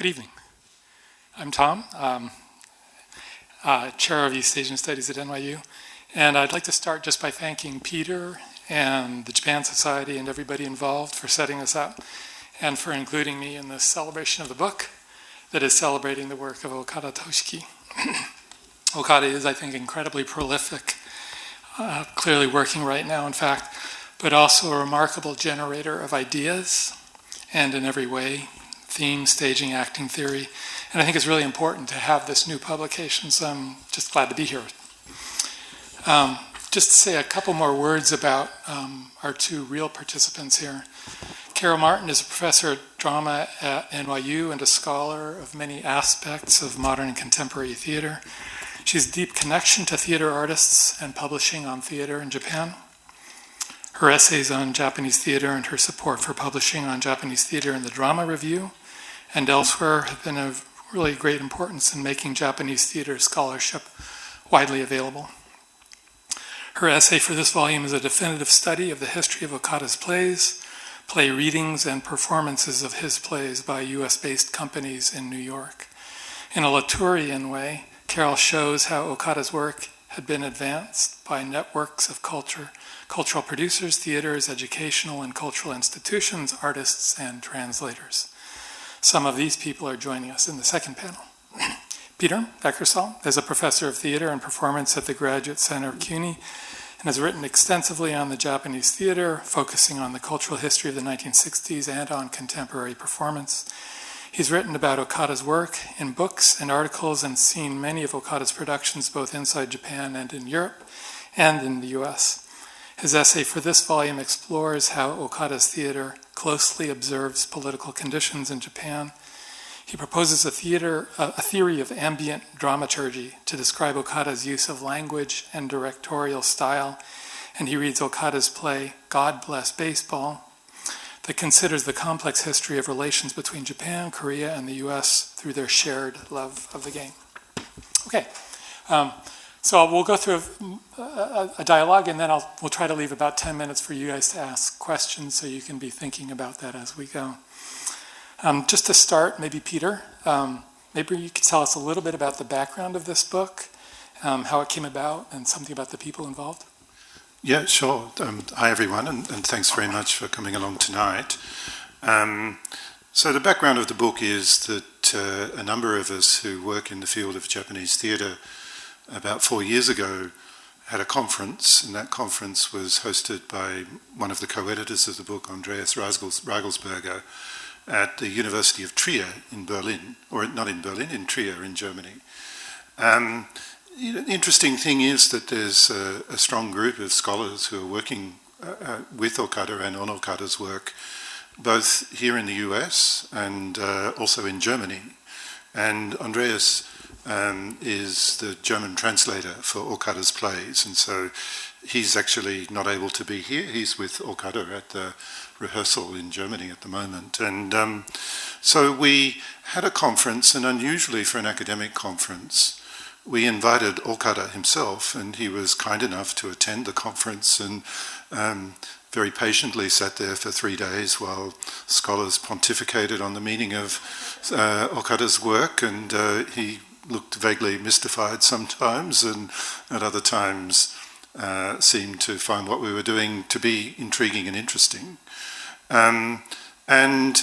Good evening. I'm Tom, Chair of East Asian Studies at NYU, and I'd like to start just by thanking Peter and the Japan Society and everybody involved for setting this up and for including me in this celebration of the book that is celebrating the work of Okada Toshiki. Okada is, I think, incredibly prolific, clearly working right now, in fact, but also a remarkable generator of ideas and in every way, theme, staging, acting theory. And I think it's really important to have this new publication, so I'm just glad to be here. Just to say a couple more words about our two real participants here. Carol Martin is a professor of drama at NYU and a scholar of many aspects of modern and contemporary theater. She has a deep connection to theater artists and publishing on theater in Japan. Her essays on Japanese theater and her support for publishing on Japanese theater in the Drama Review and elsewhere have been of really great importance in making Japanese theater scholarship widely available. Her essay for this volume is a definitive study of the history of Okada's plays, play readings, and performances of his plays by US-based companies in New York. In a Latourian way, Carol shows how Okada's work had been advanced by networks of cultural producers, theaters, educational and cultural institutions, artists, and translators. Some of these people are joining us in the second panel. Peter Eckersall is a professor of theater and performance at the Graduate Center of CUNY and has written extensively on the Japanese theater, focusing on the cultural history of the 1960s and on contemporary performance. He's written about Okada's work in books and articles and seen many of Okada's productions both inside Japan and in Europe and in the US. His essay for this volume explores how Okada's theater closely observes political conditions in Japan. He proposes a theory of ambient dramaturgy to describe Okada's use of language and directorial style, and he reads Okada's play, God Bless Baseball, that considers the complex history of relations between Japan, Korea, and the US through their shared love of the game. Okay, so we'll go through a dialogue, and then we'll try to leave about 10 minutes for you guys to ask questions so you can be thinking about that as we go. Just to start, maybe Peter, maybe you could tell us a little bit about the background of this book, how it came about, and something about the people involved. Yeah, sure. Hi, everyone, and thanks very much for coming along tonight. So the background of the book is that a number of us who work in the field of Japanese theatre about 4 years ago had a conference, and that conference was hosted by one of the co-editors of the book, Andreas Ragelsberger, at the University of Trier in Berlin, or not in Berlin, in Trier in Germany. The interesting thing is that there's a strong group of scholars who are working with Okada and on Okada's work, both here in the US and also in Germany. And Andreas is the German translator for Okada's plays, and so he's actually not able to be here. He's with Okada at the rehearsal in Germany at the moment. And so we had a conference, and unusually for an academic conference, we invited Okada himself, and he was kind enough to attend the conference and very patiently sat there for 3 days while scholars pontificated on the meaning of Okada's work, and he looked vaguely mystified sometimes, and at other times seemed to find what we were doing to be intriguing and interesting. And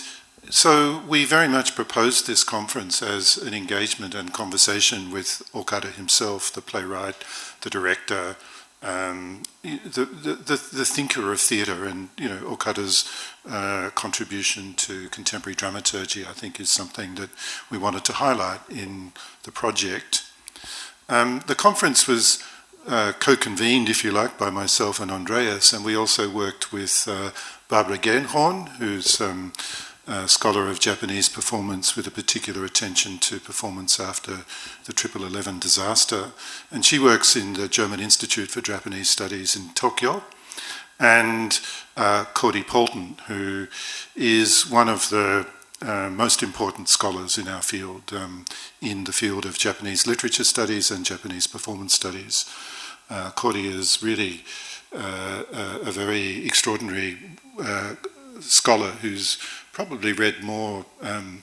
so we very much proposed this conference as an engagement and conversation with Okada himself, the playwright, the director, the thinker of theatre, and Okada's contribution to contemporary dramaturgy, I think, is something that we wanted to highlight in the project. The conference was co-convened, if you like, by myself and Andreas, and we also worked with Barbara Gernhorn, who's a scholar of Japanese performance with a particular attention to performance after the 11/11 disaster. And she works in the German Institute for Japanese Studies in Tokyo. And Cody Poulton, who is one of the most important scholars in our field, in the field of Japanese literature studies and Japanese performance studies. Cody is really a very extraordinary scholar who's probably read more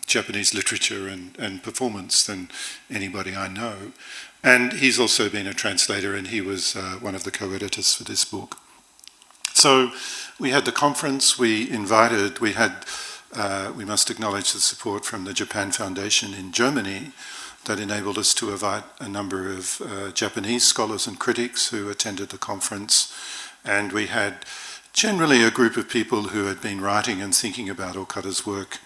Japanese literature and performance than anybody I know. And he's also been a translator, and he was one of the co-editors for this book. So we had the conference, we must acknowledge the support from the Japan Foundation in Germany that enabled us to invite a number of Japanese scholars and critics who attended the conference. And we had generally a group of people who had been writing and thinking about Okada's work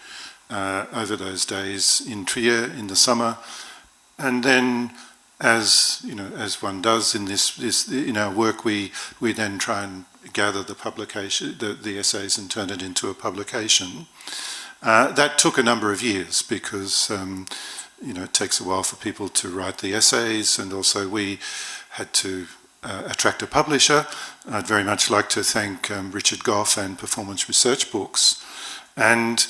over those days in Trier in the summer. And then, as one does in our work, we then try and gather the publication, the essays, and turn it into a publication. That took a number of years because it takes a while for people to write the essays, and also we had to attract a publisher. I'd very much like to thank Richard Goff and Performance Research Books. And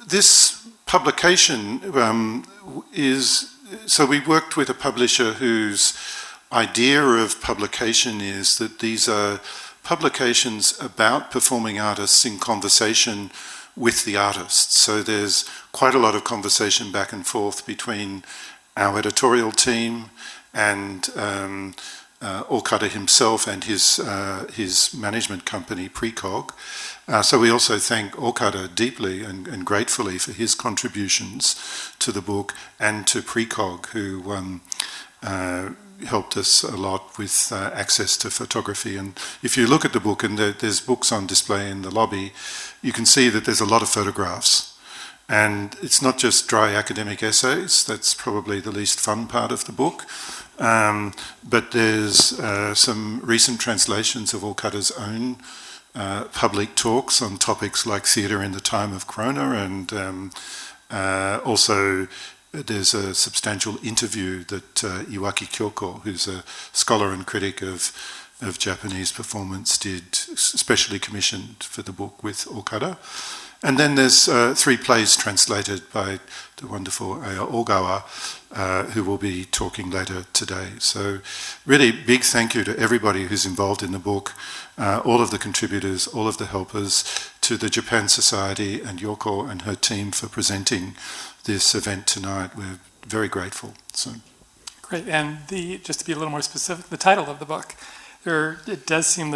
this publication so we worked with a publisher whose idea of publication is that these are publications about performing artists in conversation with the artists. So there's quite a lot of conversation back and forth between our editorial team and Okada himself and his management company, Precog. So we also thank Okada deeply and gratefully for his contributions to the book, and to Precog, who helped us a lot with access to photography. And if you look at the book, and there's books on display in the lobby, you can see that there's a lot of photographs. And it's not just dry academic essays, that's probably the least fun part of the book. But there's some recent translations of Okada's own public talks on topics like theatre in the time of Corona, and also there's a substantial interview that Iwaki Kyoko, who's a scholar and critic of Japanese performance, did, specially commissioned for the book with Okada. And then there's 3 plays translated by the wonderful Aya Ogawa, who will be talking later today. So really big thank you to everybody who's involved in the book, all of the contributors, all of the helpers, to the Japan Society and Yoko and her team for presenting this event tonight. We're very grateful. So. Great. And just to be a little more specific, the title of the book, it does seem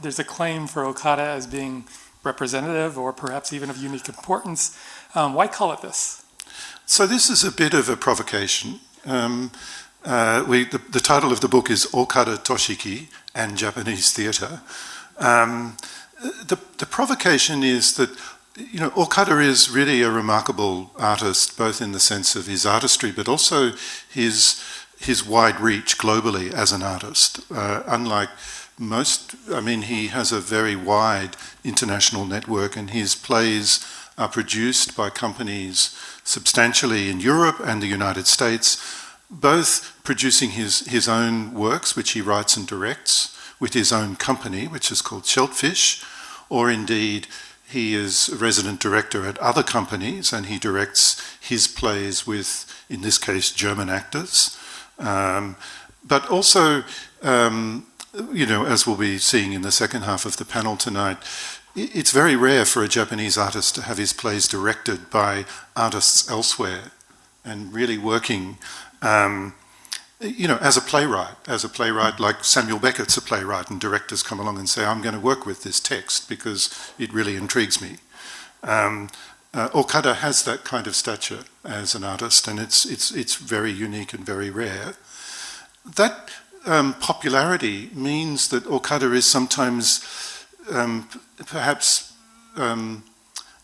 there's a claim for Okada as being representative or perhaps even of unique importance. Why call it this? So this is a bit of a provocation. The title of the book is Okada Toshiki and Japanese Theatre. The provocation is that Okada is really a remarkable artist, both in the sense of his artistry, but also his wide reach globally as an artist. Unlike most, he has a very wide international network, and his plays are produced by companies substantially in Europe and the United States, both producing his own works, which he writes and directs, with his own company, which is called Shellfish, or indeed he is a resident director at other companies, and he directs his plays with, in this case, German actors. But also, as we'll be seeing in the second half of the panel tonight, it's very rare for a Japanese artist to have his plays directed by artists elsewhere, and really working, as a playwright like Samuel Beckett's a playwright, and directors come along and say, I'm going to work with this text because it really intrigues me. Okada has that kind of stature as an artist, and it's very unique and very rare. That popularity means that Okada is sometimes perhaps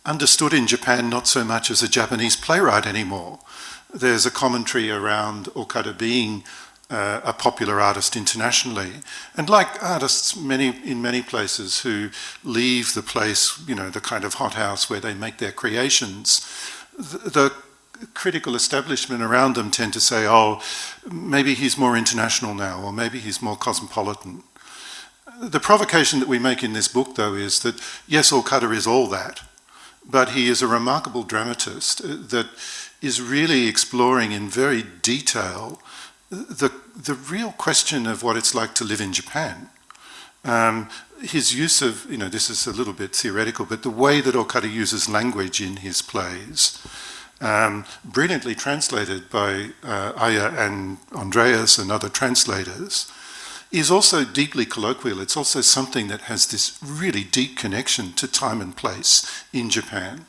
understood in Japan not so much as a Japanese playwright anymore. There's a commentary around Okada being a popular artist internationally, and like artists in many places who leave the place, the kind of hothouse where they make their creations, the critical establishment around them tend to say, oh, maybe he's more international now, or maybe he's more cosmopolitan. The provocation that we make in this book, though, is that, yes, Okada is all that, but he is a remarkable dramatist that is really exploring in very detail the real question of what it's like to live in Japan. his use of, this is a little bit theoretical, but the way that Okada uses language in his plays, brilliantly translated by Aya and Andreas and other translators, is also deeply colloquial. It's also something that has this really deep connection to time and place in Japan.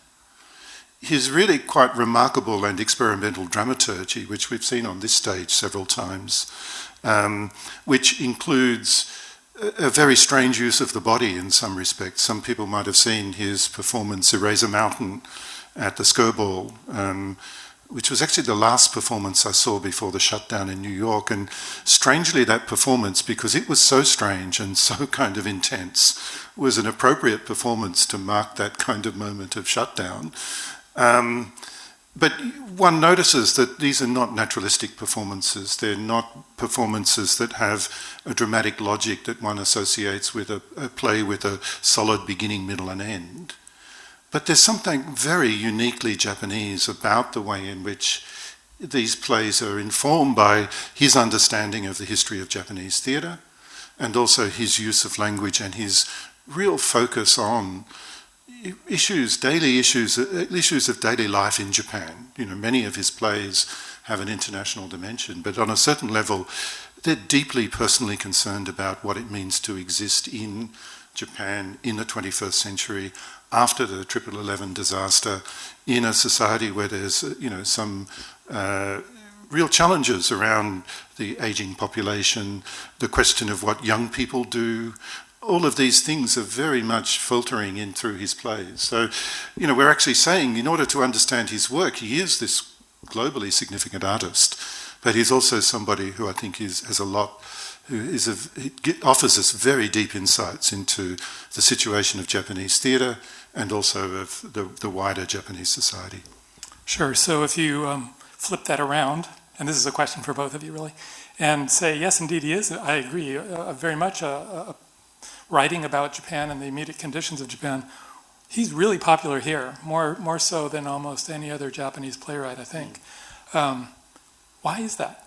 His really quite remarkable and experimental dramaturgy, which we've seen on this stage several times, which includes a very strange use of the body in some respects. Some people might have seen his performance Eraser Mountain at the Skirball, which was actually the last performance I saw before the shutdown in New York. And strangely, that performance, because it was so strange and so kind of intense, was an appropriate performance to mark that kind of moment of shutdown. But one notices that these are not naturalistic performances. They're not performances that have a dramatic logic that one associates with a play with a solid beginning, middle, and end. But there's something very uniquely Japanese about the way in which these plays are informed by his understanding of the history of Japanese theatre, and also his use of language and his real focus on daily issues of daily life in Japan. Many of his plays have an international dimension, but on a certain level, they're deeply personally concerned about what it means to exist in Japan in the 21st century, after the 11/11 disaster, in a society where there's some real challenges around the aging population, the question of what young people do. All of these things are very much filtering in through his plays. So, we're actually saying, in order to understand his work, he is this globally significant artist, but he's also somebody who I think has a lot, offers us very deep insights into the situation of Japanese theatre and also of the wider Japanese society. Sure. So if you flip that around, and this is a question for both of you really, and say, yes, indeed he is, I agree, very much writing about Japan and the immediate conditions of Japan. He's really popular here, more so than almost any other Japanese playwright, I think. Why is that?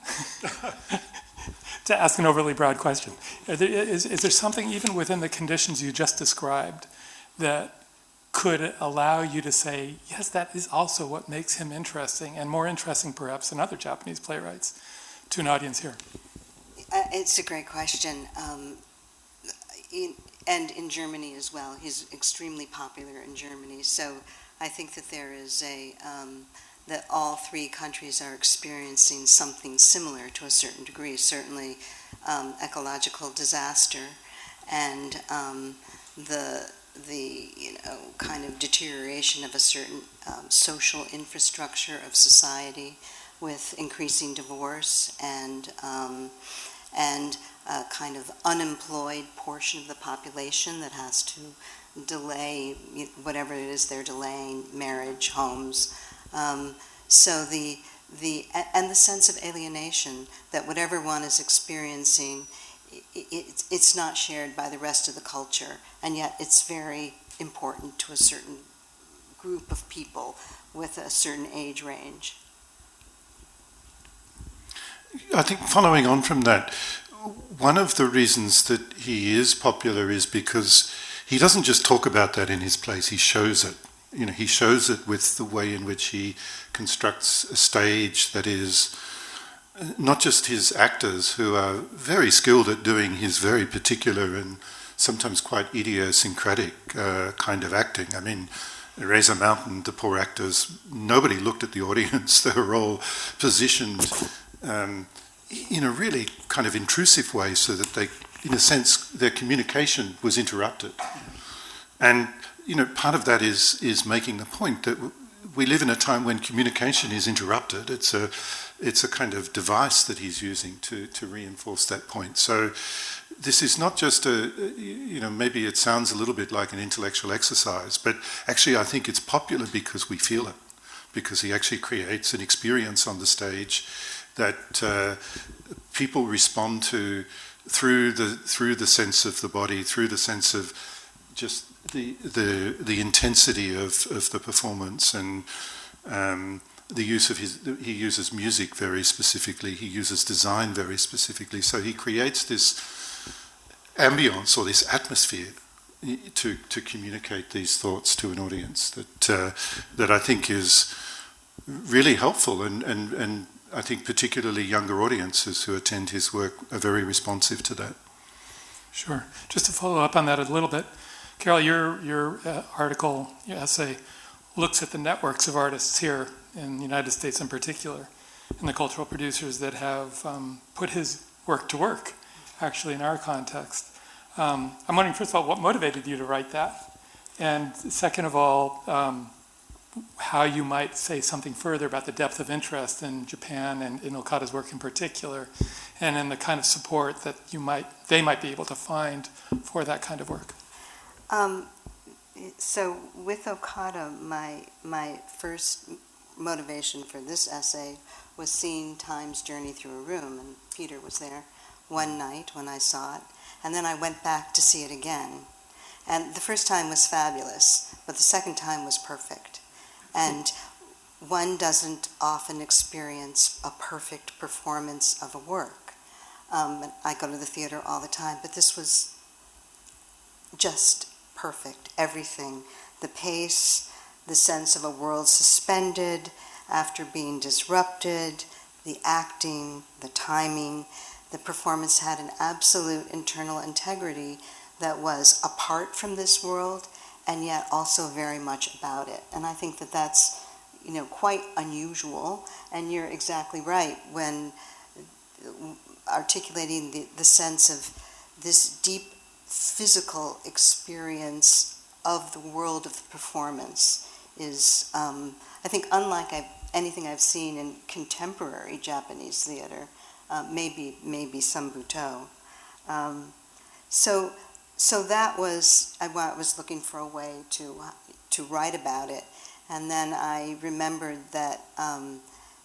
To ask an overly broad question. Is there something even within the conditions you just described that could allow you to say, yes, that is also what makes him interesting, and more interesting perhaps than other Japanese playwrights, to an audience here? It's a great question. And in Germany as well. He's extremely popular in Germany. So I think that there is that all three countries are experiencing something similar to a certain degree. Certainly ecological disaster and the kind of deterioration of a certain social infrastructure of society with increasing divorce and a kind of unemployed portion of the population that has to delay whatever it is they're delaying, marriage, homes. So the sense of alienation that whatever one is experiencing, it's not shared by the rest of the culture, and yet it's very important to a certain group of people with a certain age range. I think following on from that, one of the reasons that he is popular is because he doesn't just talk about that in his plays, he shows it. He shows it with the way in which he constructs a stage that is not just his actors, who are very skilled at doing his very particular and sometimes quite idiosyncratic kind of acting. I mean, Eraser Mountain, the poor actors, nobody looked at the audience. They were all positioned in a really kind of intrusive way so that they, in a sense, their communication was interrupted. And, part of that is making the point that we live in a time when communication is interrupted. It's a kind of device that he's using to reinforce that point. So this is not just maybe it sounds a little bit like an intellectual exercise, but actually I think it's popular because we feel it, because he actually creates an experience on the stage that people respond to through the sense of the body, through the sense of just the intensity of the performance, and the use of he uses music very specifically, he uses design very specifically, so he creates this ambience or this atmosphere to communicate these thoughts to an audience that I think is really helpful, and I think particularly younger audiences who attend his work are very responsive to that. Sure. Just to follow up on that a little bit, Carol, your article, your essay, looks at the networks of artists here in the United States in particular, and the cultural producers that have put his work to work, actually, in our context. I'm wondering, first of all, what motivated you to write that? And second of all, how you might say something further about the depth of interest in Japan and in Okada's work in particular, and in the kind of support that they might be able to find for that kind of work. So with Okada, my first motivation for this essay was seeing Time's Journey Through a Room, and Peter was there one night when I saw it, and then I went back to see it again. And the first time was fabulous, but the second time was perfect. And one doesn't often experience a perfect performance of a work. I go to the theater all the time, but this was just perfect. Everything, the pace, the sense of a world suspended after being disrupted, the acting, the timing. The performance had an absolute internal integrity that was apart from this world and yet also very much about it. And I think that that's, quite unusual. And you're exactly right when articulating the sense of this deep physical experience of the world of the performance is, I think, unlike anything I've seen in contemporary Japanese theater, maybe some Butoh. So that was, I was looking for a way to write about it. And then I remembered that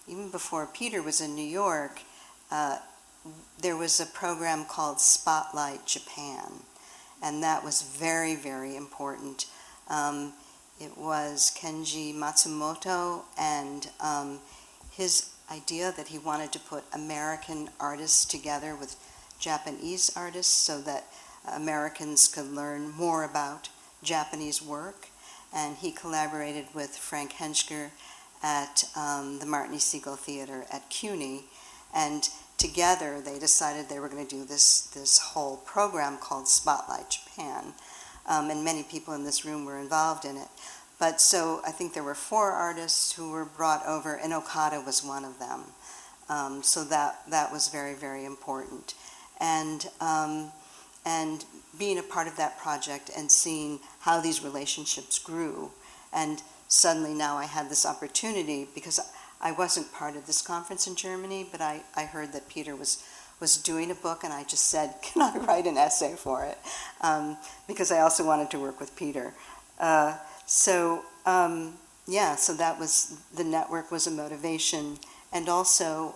even before Peter was in New York, there was a program called Spotlight Japan. And that was very, very important. It was Kenji Matsumoto and his idea that he wanted to put American artists together with Japanese artists so that Americans could learn more about Japanese work. And he collaborated with Frank Henschker at the Martin E. Segal Theater at CUNY. And together they decided they were going to do this whole program called Spotlight Japan. And many people in this room were involved in it. But so I think there were 4 artists who were brought over, and Okada was one of them. So that was very, very important. And being a part of that project and seeing how these relationships grew. And suddenly now I had this opportunity, because I wasn't part of this conference in Germany, but I heard that Peter was doing a book, and I just said, can I write an essay for it? Because I also wanted to work with Peter. So that was, the network was a motivation. And also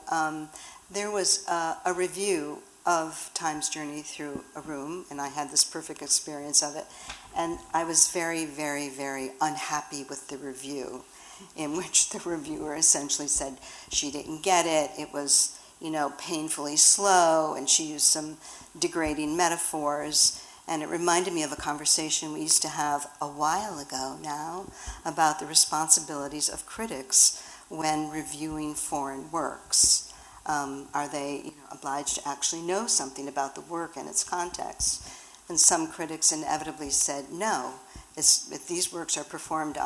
there was a review of Time's Journey Through a Room, and I had this perfect experience of it. And I was very, very, very unhappy with the review, in which the reviewer essentially said she didn't get it. It was, painfully slow, and she used some degrading metaphors. And it reminded me of a conversation we used to have a while ago now about the responsibilities of critics when reviewing foreign works. Are they obliged to actually know something about the work and its context? And some critics inevitably said, no, if these works are performed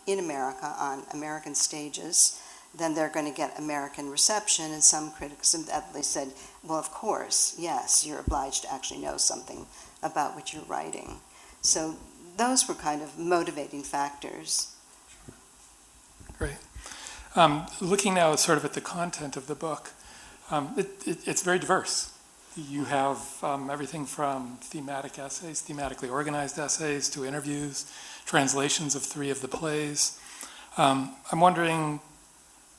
in America on American stages, then they're going to get American reception. And some critics inevitably said, well, of course, yes, you're obliged to actually know something about what you're writing. So those were kind of motivating factors. Great. Looking now sort of at the content of the book, it's very diverse. You have everything from thematic essays, thematically organized essays, to interviews, translations of 3 of the plays. I'm wondering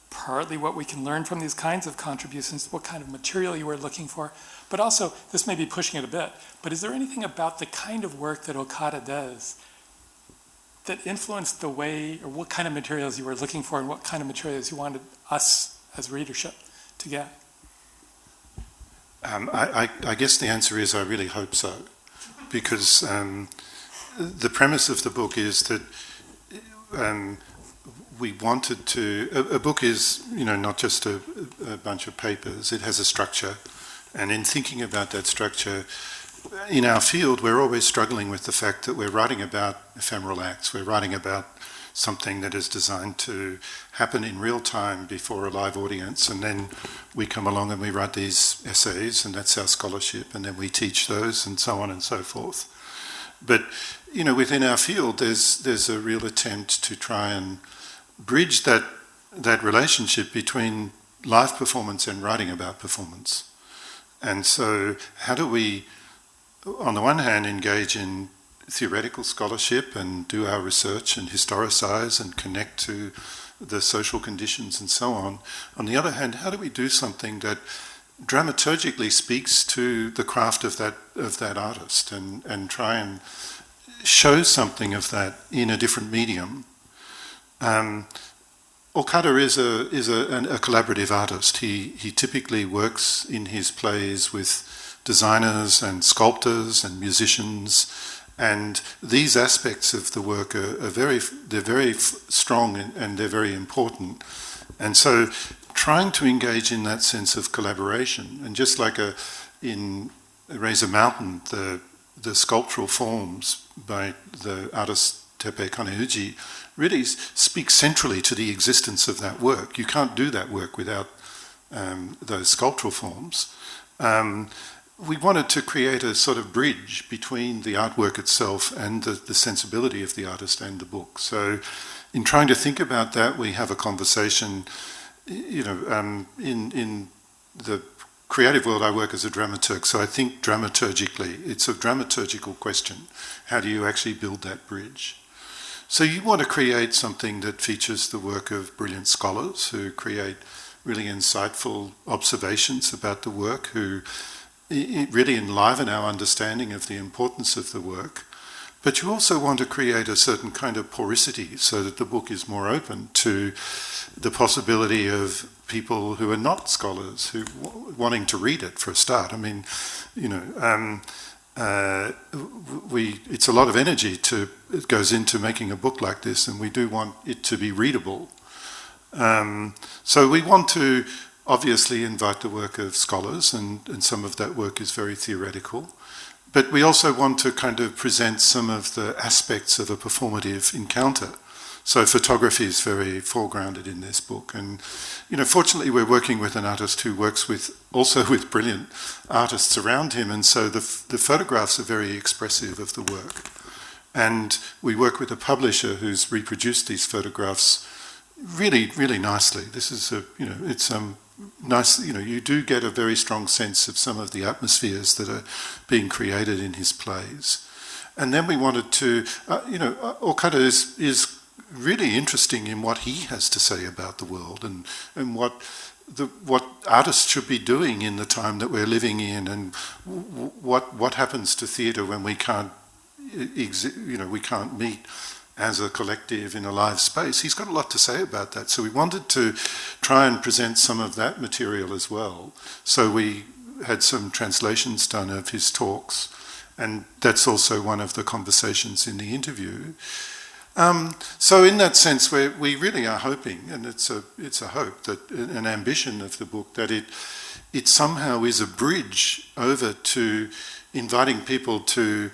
partly what we can learn from these kinds of contributions, what kind of material you were looking for, but also, this may be pushing it a bit, but is there anything about the kind of work that Okada does that influenced the way, or what kind of materials you were looking for and what kind of materials you wanted us as readership to get? I guess the answer is I really hope so. because the premise of the book is that we wanted to... A book is, not just a bunch of papers. It has a structure. And in thinking about that structure, in our field, we're always struggling with the fact that we're writing about ephemeral acts. We're writing about something that is designed to happen in real time before a live audience, and then we come along and we write these essays, and that's our scholarship, and then we teach those, and so on and so forth. But, within our field, there's a real attempt to try and bridge that relationship between live performance and writing about performance. And so how do we, on the one hand, engage in theoretical scholarship and do our research and historicise and connect to the social conditions and so on. On the other hand, how do we do something that dramaturgically speaks to the craft of that artist and try and show something of that in a different medium? Okada is a collaborative artist. He typically works in his plays with designers and sculptors and musicians. And these aspects of the work are very strong and they're very important. And so trying to engage in that sense of collaboration, and just like in Razor Mountain, the sculptural forms by the artist Teppei Kaneuji really speak centrally to the existence of that work. You can't do that work without those sculptural forms. We wanted to create a sort of bridge between the artwork itself and the sensibility of the artist and the book. So in trying to think about that, we have a conversation, in the creative world I work as a dramaturg, so I think dramaturgically. It's a dramaturgical question. How do you actually build that bridge? So you want to create something that features the work of brilliant scholars who create really insightful observations about the work, who really enliven our understanding of the importance of the work. But you also want to create a certain kind of porosity so that the book is more open to the possibility of people who are not scholars, who wanting to read it for a start. I mean, it's a lot of energy it goes into making a book like this, and we do want it to be readable. So we want to obviously invite the work of scholars, and some of that work is very theoretical. But we also want to kind of present some of the aspects of a performative encounter. So photography is very foregrounded in this book. And, fortunately we're working with an artist who works also with brilliant artists around him, and so the photographs are very expressive of the work. And we work with a publisher who's reproduced these photographs really, really nicely. This is it's nice, you do get a very strong sense of some of the atmospheres that are being created in his plays. And then we wanted to, Okada is really interesting in what he has to say about the world and what artists should be doing in the time that we're living in, and what happens to theatre when we can't we can't meet as a collective in a live space. He's got a lot to say about that. So we wanted to try and present some of that material as well. So we had some translations done of his talks, and that's also one of the conversations in the interview. So in that sense, we really are hoping, and it's a hope, that an ambition of the book, that it somehow is a bridge over to inviting people to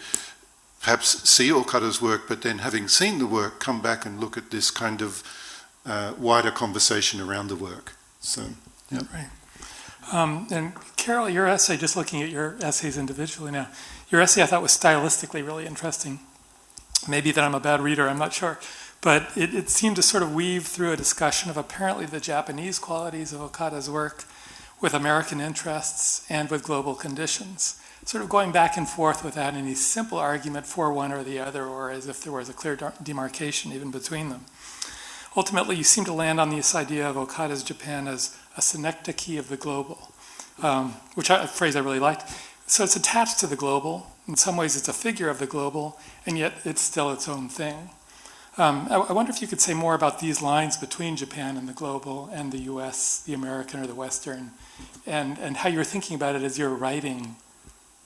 perhaps see Okada's work, but then having seen the work, come back and look at this kind of wider conversation around the work. So, yeah. Right. And Carol, your essay, just looking at your essays individually now, your essay I thought was stylistically really interesting. Maybe that I'm a bad reader, I'm not sure. But it seemed to sort of weave through a discussion of apparently the Japanese qualities of Okada's work with American interests and with global conditions, sort of going back and forth without any simple argument for one or the other, or as if there was a clear demarcation even between them. Ultimately, you seem to land on this idea of Okada's Japan as a synecdoche of the global, which a phrase I really liked. So it's attached to the global. In some ways, it's a figure of the global, and yet it's still its own thing. I wonder if you could say more about these lines between Japan and the global, and the US, the American or the Western, and how you're thinking about it as you're writing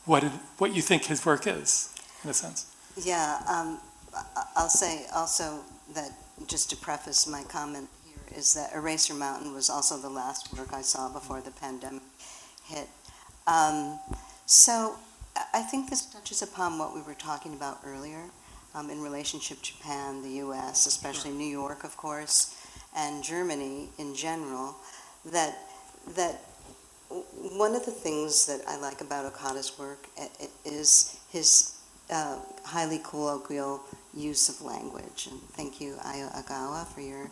what you think his work is. in a sense. Yeah, I'll say also that, just to preface my comment here, is that Eraser Mountain was also the last work I saw before the pandemic hit. So I think this touches upon what we were talking about earlier in relationship to Japan, the U.S., especially New York, of course, and Germany in general, that one of the things that I like about Okada's work is his highly colloquial use of language. And thank you, Aya Ogawa, for your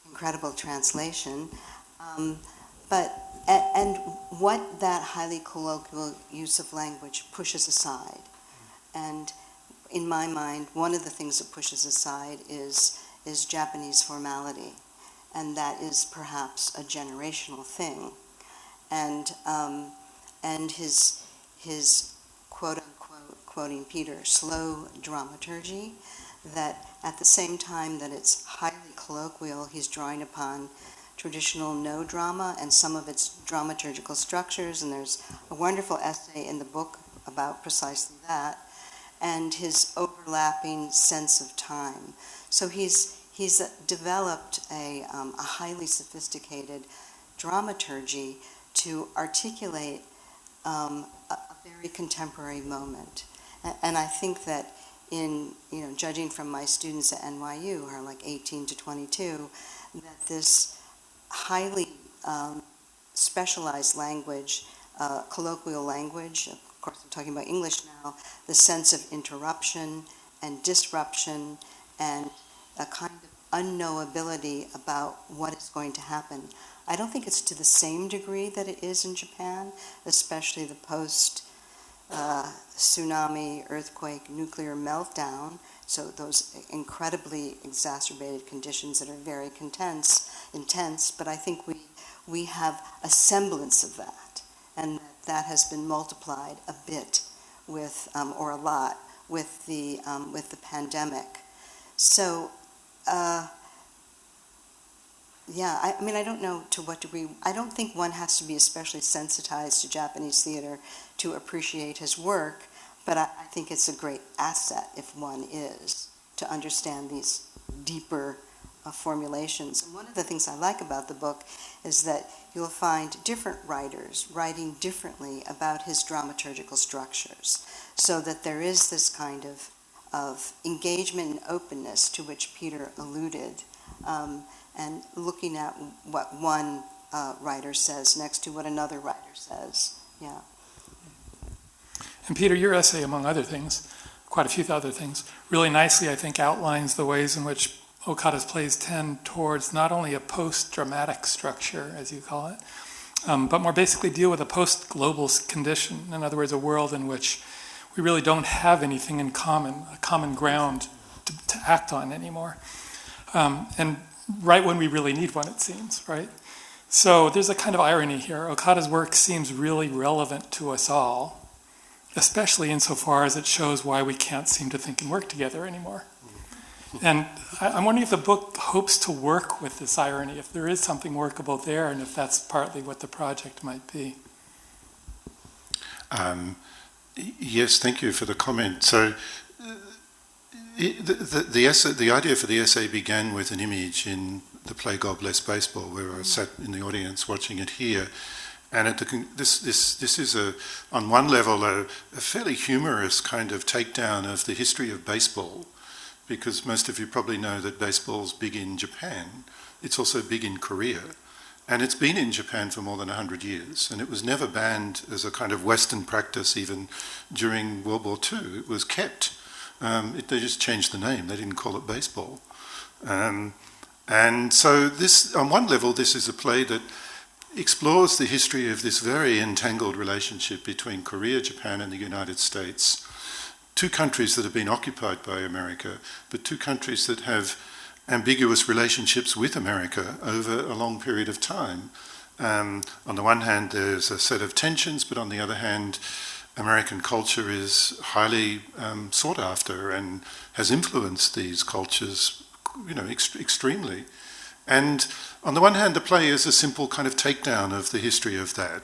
incredible translation. And what that highly colloquial use of language pushes aside. And in my mind, one of the things that pushes aside is Japanese formality. And that is perhaps a generational thing. And his quote-unquote, quoting Peter, slow dramaturgy, that at the same time that it's highly colloquial, he's drawing upon traditional no drama and some of its dramaturgical structures, and there's a wonderful essay in the book about precisely that, and his overlapping sense of time. So he's developed a highly sophisticated dramaturgy to articulate a very contemporary moment. And I think that judging from my students at NYU, who are like 18 to 22, that this highly specialized language, colloquial language, of course I'm talking about English now, the sense of interruption and disruption and a kind of unknowability about what is going to happen. I don't think it's to the same degree that it is in Japan, especially the post-tsunami, earthquake, nuclear meltdown, so those incredibly exacerbated conditions that are very intense, but I think we have a semblance of that, and that has been multiplied a bit with, or a lot, with the pandemic. So, I mean, I don't know to what degree. I don't think one has to be especially sensitized to Japanese theater to appreciate his work, but I think it's a great asset if one is, to understand these deeper formulations. And one of the things I like about the book is that you'll find different writers writing differently about his dramaturgical structures, so that there is this kind of engagement and openness to which Peter alluded, and looking at what one writer says next to what another writer says. Yeah. And Peter, your essay, among other things, quite a few other things, really nicely, I think, outlines the ways in which Okada's plays tend towards not only a post-dramatic structure, as you call it, but more basically deal with a post-global condition. In other words, a world in which we really don't have anything in common, a common ground to act on anymore. And right when we really need one, it seems, right? So there's a kind of irony here. Okada's work seems really relevant to us all, especially insofar as it shows why we can't seem to think and work together anymore. And I'm wondering if the book hopes to work with this irony, if there is something workable there, and if that's partly what the project might be. Yes, thank you for the comment. So the idea for the essay began with an image in the play God Bless Baseball, where I sat in the audience watching it here. And this is on one level a fairly humorous kind of takedown of the history of baseball, because most of you probably know that baseball's big in Japan. It's also big in Korea. And it's been in Japan for more than 100 years. And it was never banned as a kind of Western practice even during World War II. It was kept. They just changed the name. They didn't call it baseball. And so this, on one level, this is a play that explores the history of this very entangled relationship between Korea, Japan, and the United States. Two countries that have been occupied by America, but two countries that have ambiguous relationships with America over a long period of time. On the one hand, there's a set of tensions, but on the other hand, American culture is highly sought after and has influenced these cultures, extremely. And on the one hand, the play is a simple kind of takedown of the history of that.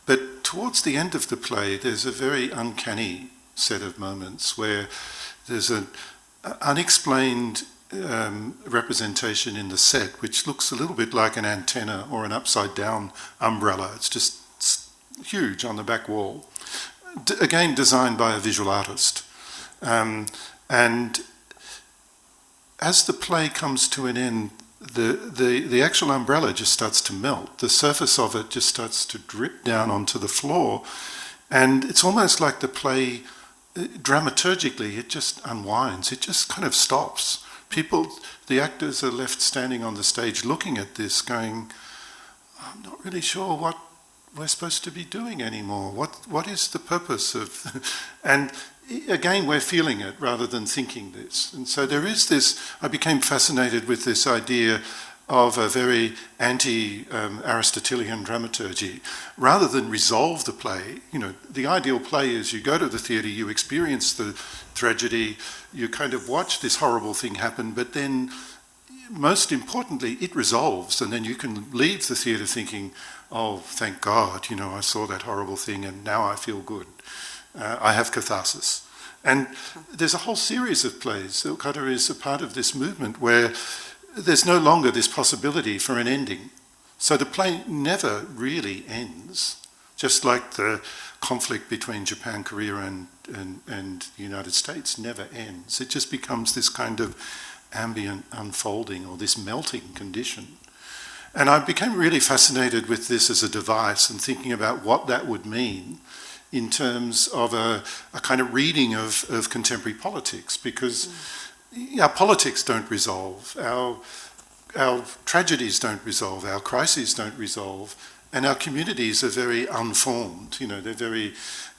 But towards the end of the play, there's a very uncanny set of moments where there's an unexplained representation in the set which looks a little bit like an antenna or an upside down umbrella. It's just huge on the back wall. Again, designed by a visual artist. And as the play comes to an end, the actual umbrella just starts to melt. The surface of it just starts to drip down onto the floor. And it's almost like the play, dramaturgically, it just unwinds. It just kind of stops. The actors are left standing on the stage looking at this going, I'm not really sure what we're supposed to be doing anymore. What is the purpose of... And again, we're feeling it rather than thinking this. And so there is this... I became fascinated with this idea of a very anti-Aristotelian dramaturgy. Rather than resolve the play, the ideal play is you go to the theatre, you experience the tragedy, you kind of watch this horrible thing happen, but then, most importantly, it resolves, and then you can leave the theatre thinking, oh, thank God, I saw that horrible thing and now I feel good. I have catharsis. And there's a whole series of plays. Okada is a part of this movement where there's no longer this possibility for an ending. So the play never really ends, just like the conflict between Japan, Korea and the United States never ends. It just becomes this kind of ambient unfolding or this melting condition. And I became really fascinated with this as a device and thinking about what that would mean in terms of a kind of reading of contemporary politics, because our politics don't resolve, our tragedies don't resolve, our crises don't resolve, and our communities are very unformed. They're very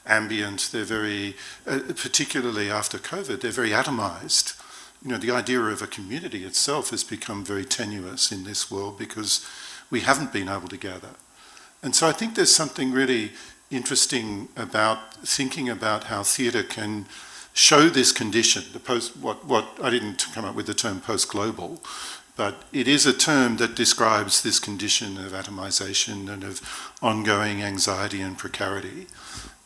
ambient, they're very, particularly after COVID, they're very atomized. The idea of a community itself has become very tenuous in this world because we haven't been able to gather. And so I think there's something really interesting about thinking about how theatre can show this condition, what I didn't come up with the term post-global, but it is a term that describes this condition of atomization and of ongoing anxiety and precarity.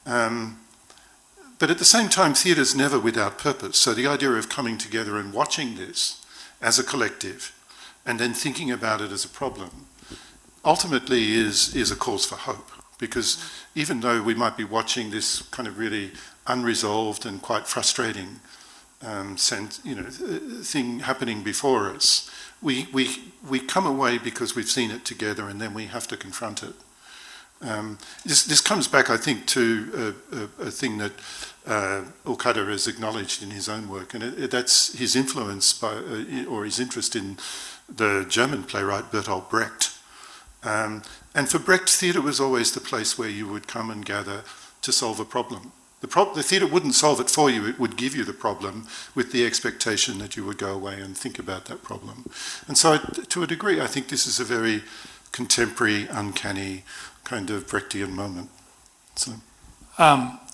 But at the same time, theatre's never without purpose. So the idea of coming together and watching this as a collective and then thinking about it as a problem ultimately is a cause for hope. Because even though we might be watching this kind of really unresolved and quite frustrating thing happening before us, we come away because we've seen it together and then we have to confront it. This comes back, I think, to a thing that Okada has acknowledged in his own work, and that's his influence or his interest in the German playwright Bertolt Brecht. And for Brecht, theatre was always the place where you would come and gather to solve a problem. The theatre wouldn't solve it for you, it would give you the problem with the expectation that you would go away and think about that problem. And so to a degree, I think this is a very contemporary, uncanny kind of Brechtian moment. So.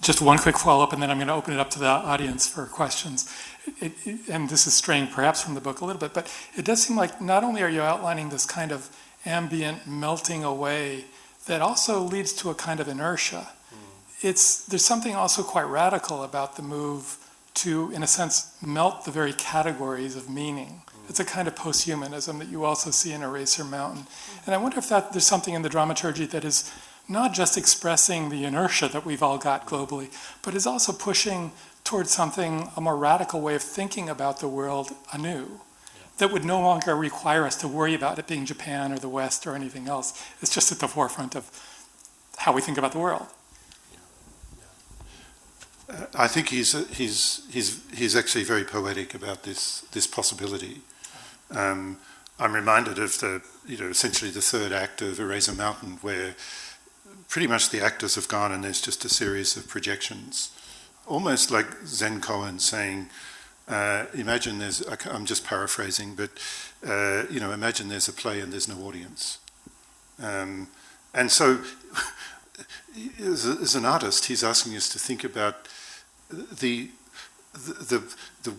Just one quick follow-up, and then I'm going to open it up to the audience for questions. And this is straying perhaps from the book a little bit, but it does seem like not only are you outlining this kind of ambient melting away that also leads to a kind of inertia. There's something also quite radical about the move to, in a sense, melt the very categories of meaning. It's a kind of posthumanism that you also see in Eraser Mountain. And I wonder if there's something in the dramaturgy that is not just expressing the inertia that we've all got globally, but is also pushing towards a more radical way of thinking about the world anew. That would no longer require us to worry about it being Japan or the West or anything else. It's just at the forefront of how we think about the world. I think he's actually very poetic about this possibility. I'm reminded of essentially the third act of Eraser Mountain, where pretty much the actors have gone and there's just a series of projections, almost like Zen Koan saying, imagine I'm just paraphrasing, but imagine there's a play and there's no audience. And so as an artist, he's asking us to think about the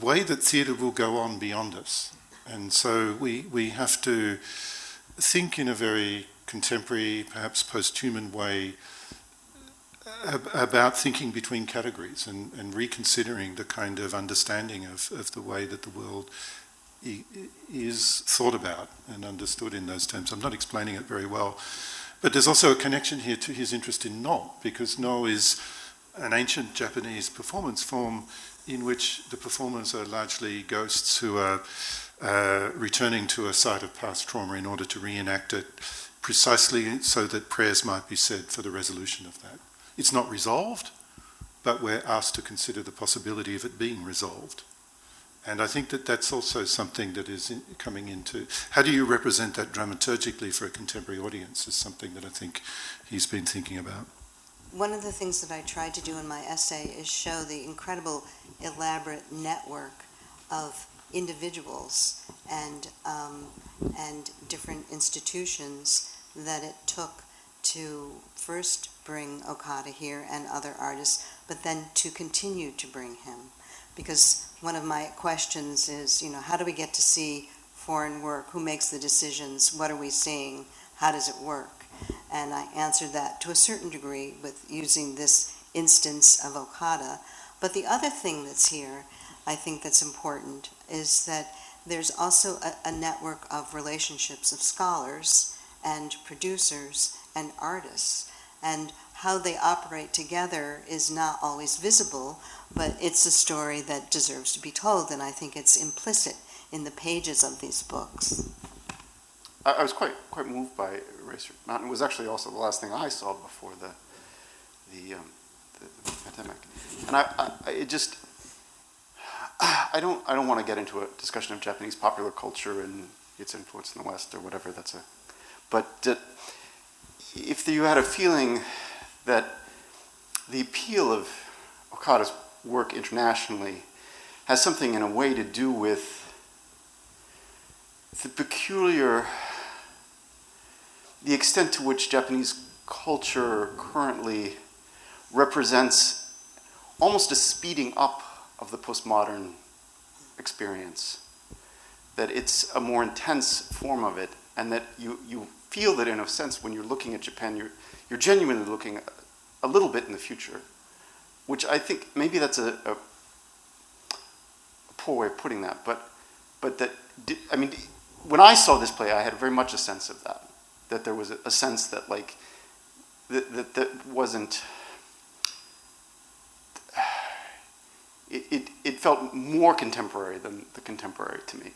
way that theatre will go on beyond us. And so we have to think in a very contemporary, perhaps post-human way about thinking between categories and reconsidering the kind of understanding of the way that the world is thought about and understood in those terms. I'm not explaining it very well, but there's also a connection here to his interest in no, because no is an ancient Japanese performance form in which the performers are largely ghosts who are returning to a site of past trauma in order to reenact it precisely so that prayers might be said for the resolution of that. It's not resolved, but we're asked to consider the possibility of it being resolved. And I think that that's also something that is coming into... How do you represent that dramaturgically for a contemporary audience is something that I think he's been thinking about. One of the things that I tried to do in my essay is show the incredible, elaborate network of individuals and different institutions that it took to first bring Okada here and other artists, but then to continue to bring him. Because one of my questions is, how do we get to see foreign work? Who makes the decisions? What are we seeing? How does it work? And I answered that to a certain degree with using this instance of Okada. But the other thing that's here, I think that's important, is that there's also a network of relationships of scholars and producers and artists. And how they operate together is not always visible, but it's a story that deserves to be told, and I think it's implicit in the pages of these books. I was quite moved by Eraser Mountain. It was actually also the last thing I saw before the pandemic, and I don't want to get into a discussion of Japanese popular culture and its influence in the West or whatever. But if you had a feeling that the appeal of Okada's work internationally has something in a way to do with the extent to which Japanese culture currently represents almost a speeding up of the postmodern experience, that it's a more intense form of it, and that you feel that in a sense when you're looking at Japan, you're genuinely looking a little bit in the future, which I think maybe that's a poor way of putting that, but that, I mean, when I saw this play, I had very much a sense of that there was a sense that like, that wasn't, it felt more contemporary than the contemporary to me.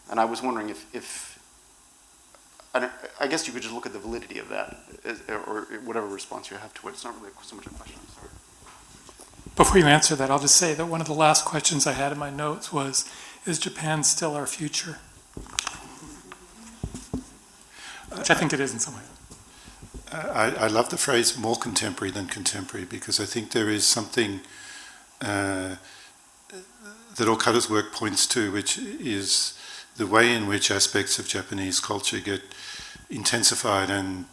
And I was wondering if I guess you could just look at the validity of that, or whatever response you have to it. It's not really so much a question. Sorry. Before you answer that, I'll just say that one of the last questions I had in my notes was, is Japan still our future? Which I think it is in some ways. I love the phrase more contemporary than contemporary, because I think there is something that Okada's work points to, which is the way in which aspects of Japanese culture get intensified, and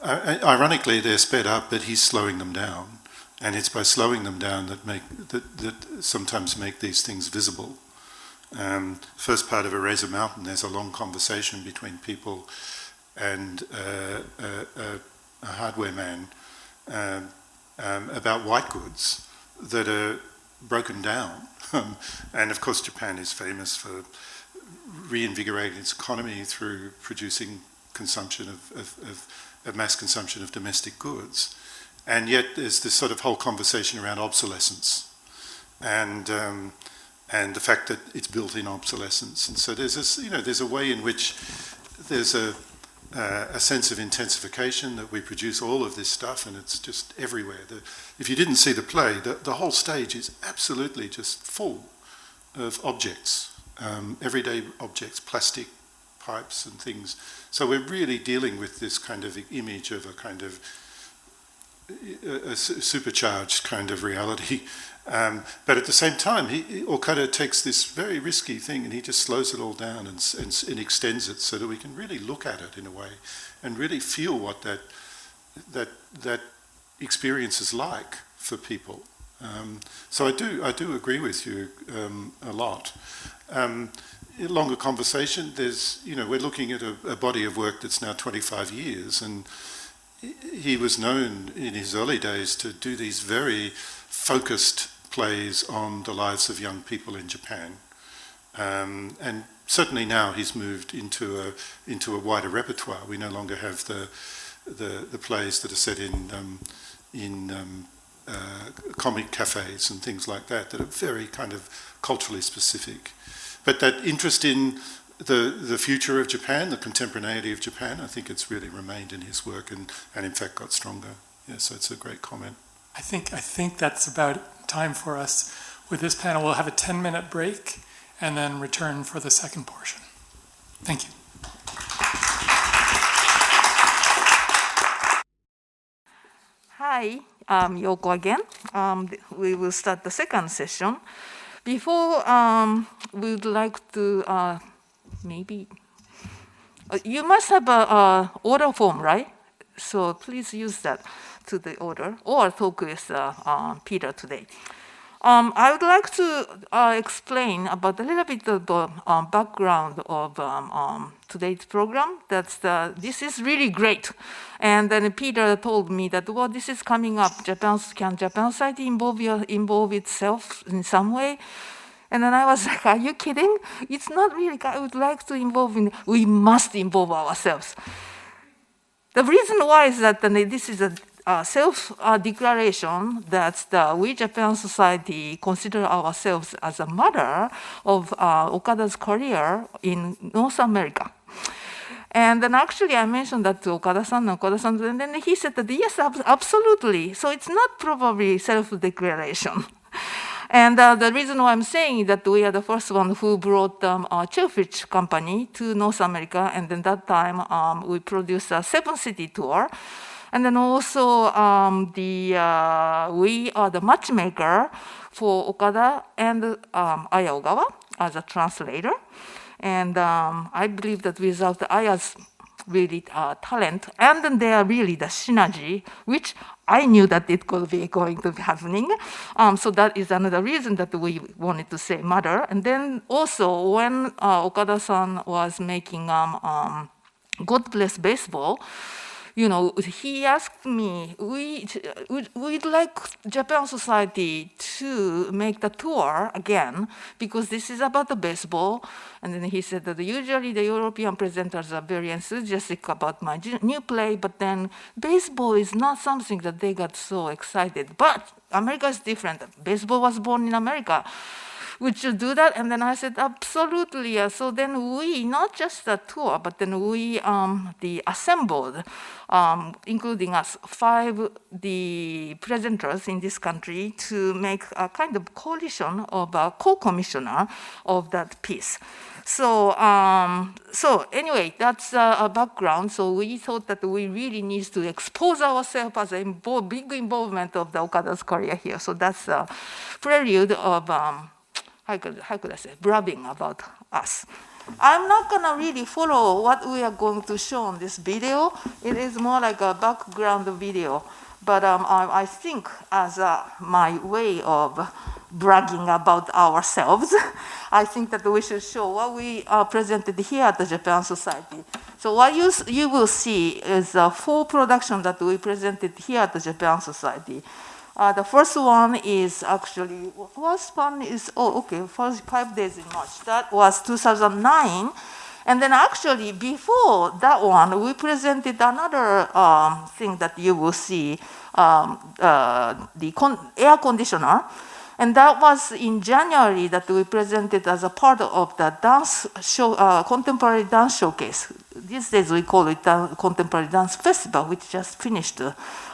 ironically they're sped up, but he's slowing them down, and it's by slowing them down that sometimes make these things visible. First part of Eraser Mountain, there's a long conversation between people and a hardware man about white goods that are broken down. And of course Japan is famous for reinvigorating its economy through producing consumption of mass consumption of domestic goods. And yet there's this sort of whole conversation around obsolescence and the fact that it's built-in obsolescence. And so there's this, there's a way in which there's a sense of intensification, that we produce all of this stuff and it's just everywhere. If you didn't see the play, the whole stage is absolutely just full of objects, everyday objects, plastic pipes and things. So we're really dealing with this kind of image of a kind of a supercharged kind of reality. But at the same time, Okada takes this very risky thing and he just slows it all down and extends it so that we can really look at it in a way and really feel what that experience is like for people. So I do agree with you a lot. Longer conversation, we're looking at a body of work that's now 25 years, and he was known in his early days to do these very focused plays on the lives of young people in Japan. And certainly now he's moved into a wider repertoire. We no longer have the plays that are set in comic cafes and things like that are very kind of culturally specific. But that interest in the future of Japan, the contemporaneity of Japan, I think it's really remained in his work and in fact got stronger. Yeah, so it's a great comment. I think that's about time for us. With this panel, we'll have a 10-minute break and then return for the second portion. Thank you. Hi, Yoko again. We will start the second session. Before, we would like to maybe... you must have an order form, right? So please use that to the order or talk with Peter today. I would like to explain about a little bit of the background of today's program. This is really great. And then Peter told me that, well, this is coming up. Can Japan Society involve itself in some way? And then I was like, are you kidding? It's not really, I would like to we must involve ourselves. The reason why is that this is a self-declaration that we Japan Society consider ourselves as a mother of Okada's career in North America. And then actually I mentioned that to Okada-san, and then he said that yes, absolutely. So it's not probably self-declaration. And the reason why I'm saying that we are the first one who brought a Shellfish company to North America, and then that time we produced a 7-city tour. And then also we are the matchmaker for Okada and Aya Ogawa as a translator. And I believe that without Aya's really talent, and then they are really the synergy, which I knew that it could be going to be happening. So that is another reason that we wanted to say mother. And then also when Okada-san was making God Bless Baseball, he asked me, we'd like Japan Society to make the tour again, because this is about the baseball. And then he said that usually the European presenters are very enthusiastic about my new play, but then baseball is not something that they got so excited. But America is different. Baseball was born in America. Would you do that? And then I said, absolutely. So then we, not just the tour, but then we assembled, including us, 5 the presenters in this country to make a kind of coalition of a co-commissioner of that piece. So anyway, that's a background. So we thought that we really need to expose ourselves as a big involvement of the Okada's career here. So that's a prelude of how could I say, bragging about us. I'm not going to really follow what we are going to show on this video. It is more like a background video. But I think as my way of bragging about ourselves, I think that we should show what we presented here at the Japan Society. So what you will see is 4 productions that we presented here at the Japan Society. The first one is actually, first one is, first 5 days in March. That was 2009. And then actually before that one, we presented another thing that you will see, the air conditioner. And that was in January that we presented as a part of the dance show, contemporary dance showcase. These days we call it the Contemporary Dance Festival, which just finished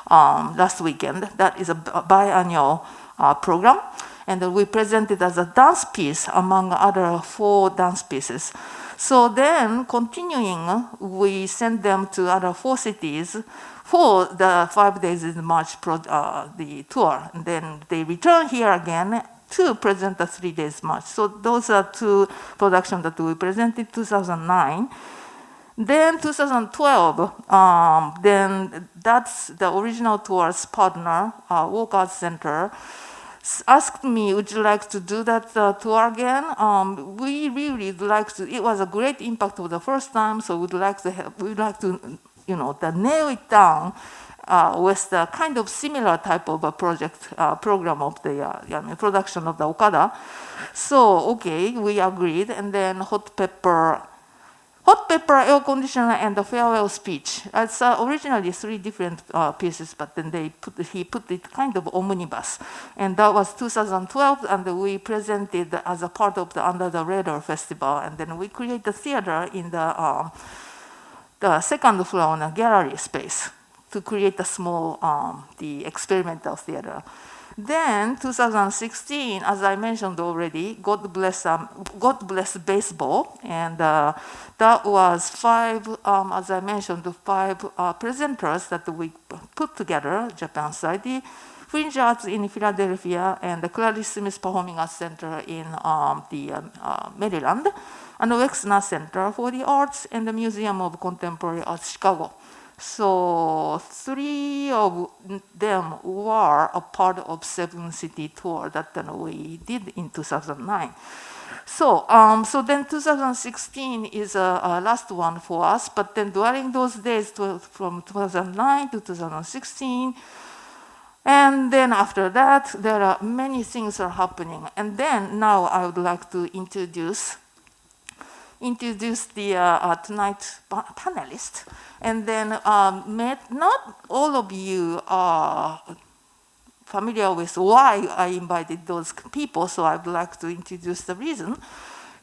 last weekend. That is a biannual program. And we presented as a dance piece among other 4 dance pieces. So then, continuing, we sent them to other 4 cities for the 5 days in March the tour. And then they return here again to present the 3 days March. So those are 2 productions that we presented 2009. Then 2012, then that's the original tour's partner, Walk Arts Center, asked me, would you like to do that tour again? We really like to, it was a great impact of the first time, so we'd like to nail it down with the kind of similar type of a program of the production of the Okada. So, okay, we agreed, and then hot pepper, air conditioner, and the farewell speech. It's originally 3 different pieces, but then he put it kind of omnibus. And that was 2012, and we presented as a part of the Under the Radar Festival. And then we created the theater in the second floor on a gallery space to create a small, the experimental theater. Then 2016, as I mentioned already, God bless baseball, and that was 5, as I mentioned, 5 presenters that we put together, Japan side, the Fringe Arts in Philadelphia, and the Clarice Smith Performing Arts Center in Maryland, and the Wexner Center for the Arts and the Museum of Contemporary Arts, Chicago. So 3 of them were a part of 7-city tour that we did in 2009. So then 2016 is a last one for us, but then during those days from 2009 to 2016, and then after that, there are many things are happening. And then now I would like to introduce the tonight's panelist, and then not all of you are familiar with why I invited those people, so I would like to introduce the reason.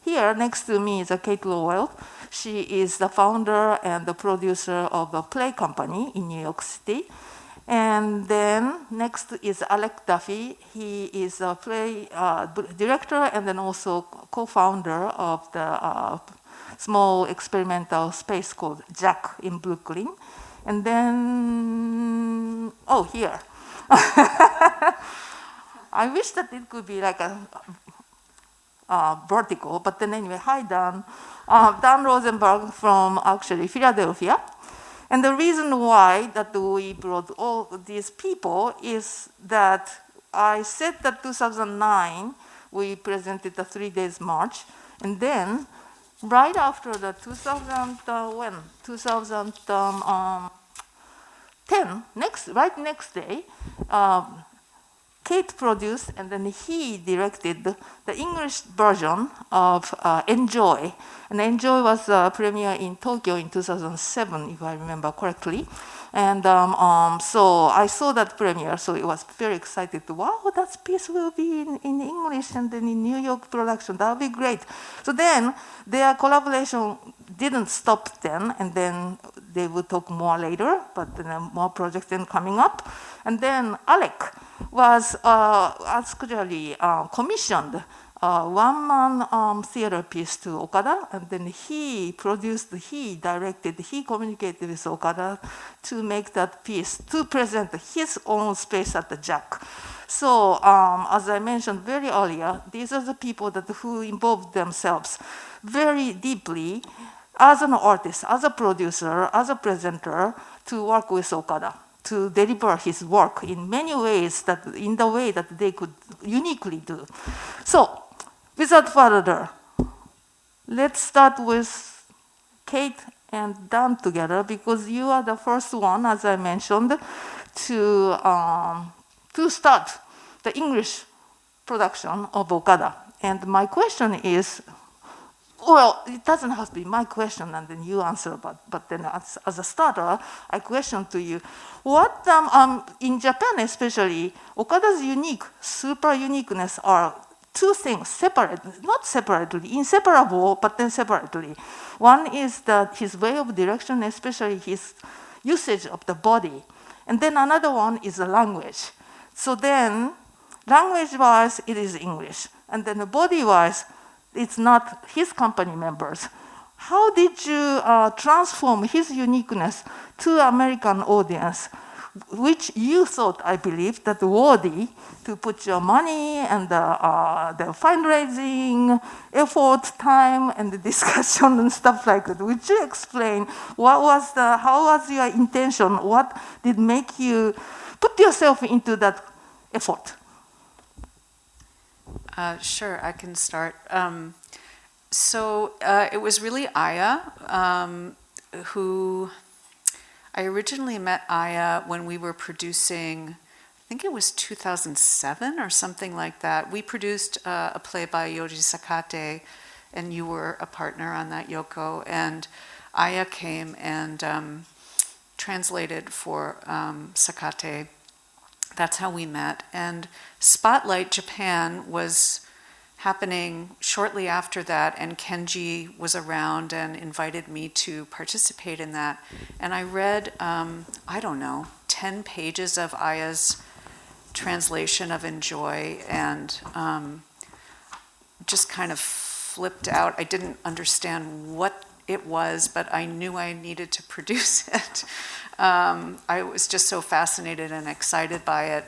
Here next to me is Kate Lowell. She is the founder and the producer of a play company in New York City. And then next is Alec Duffy. He is a play director and then also co-founder of the small experimental space called Jack in Brooklyn. And then, here. I wish that it could be like a vertical, but then anyway, hi Dan. Dan Rosenberg from actually Philadelphia. And the reason why that we brought all these people is that I said that 2009 we presented the 3 days march, and then right after the 2010, next day, Kate produced and then he directed the English version of Enjoy. And Enjoy was premiere in Tokyo in 2007, if I remember correctly. And so I saw that premiere, so it was very excited. Wow, that piece will be in English and then in New York production. That would be great. So then their collaboration didn't stop then, and then they would talk more later, but then more projects then coming up. And then Alec was actually commissioned one-man theater piece to Okada, and then he produced, he directed, he communicated with Okada to make that piece, to present his own space at the Jack. So as I mentioned very earlier, these are the people who involved themselves very deeply as an artist, as a producer, as a presenter, to work with Okada, to deliver his work in many ways, in the way that they could uniquely do. So, without further ado, let's start with Kate and Dan together, because you are the first one, as I mentioned, to start the English production of Okada. And my question is, well, it doesn't have to be my question and then you answer, but then as a starter, I question to you, what in Japan especially, Okada's super uniqueness are two things, separate, not separately, inseparable, but then separately. One is that his way of direction, especially his usage of the body. And then another one is the language. So then, language-wise, it is English. And then the body-wise, it's not his company members. How did you transform his uniqueness to American audience, which you thought, I believe, that worthy to put your money and the fundraising effort, time, and the discussion and stuff like that? Would you explain how was your intention? What did make you put yourself into that effort? Sure, I can start. So it was really Aya who I originally met Aya when we were producing, I think it was 2007 or something like that. We produced a play by Yoji Sakate, and you were a partner on that, Yoko. And Aya came and translated for Sakate. That's how we met. And Spotlight Japan was happening shortly after that, and Kenji was around and invited me to participate in that. And I read, 10 pages of Aya's translation of Enjoy, and just kind of flipped out. I didn't understand what it was, but I knew I needed to produce it. I was just so fascinated and excited by it.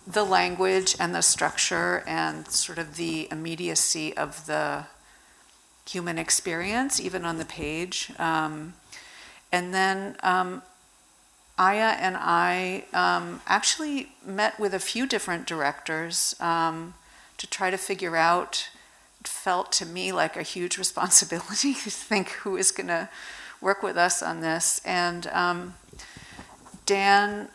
The language and the structure and sort of the immediacy of the human experience, even on the page. And then Aya and I actually met with a few different directors to try to figure out. It felt to me like a huge responsibility to think who is going to work with us on this. And Dan,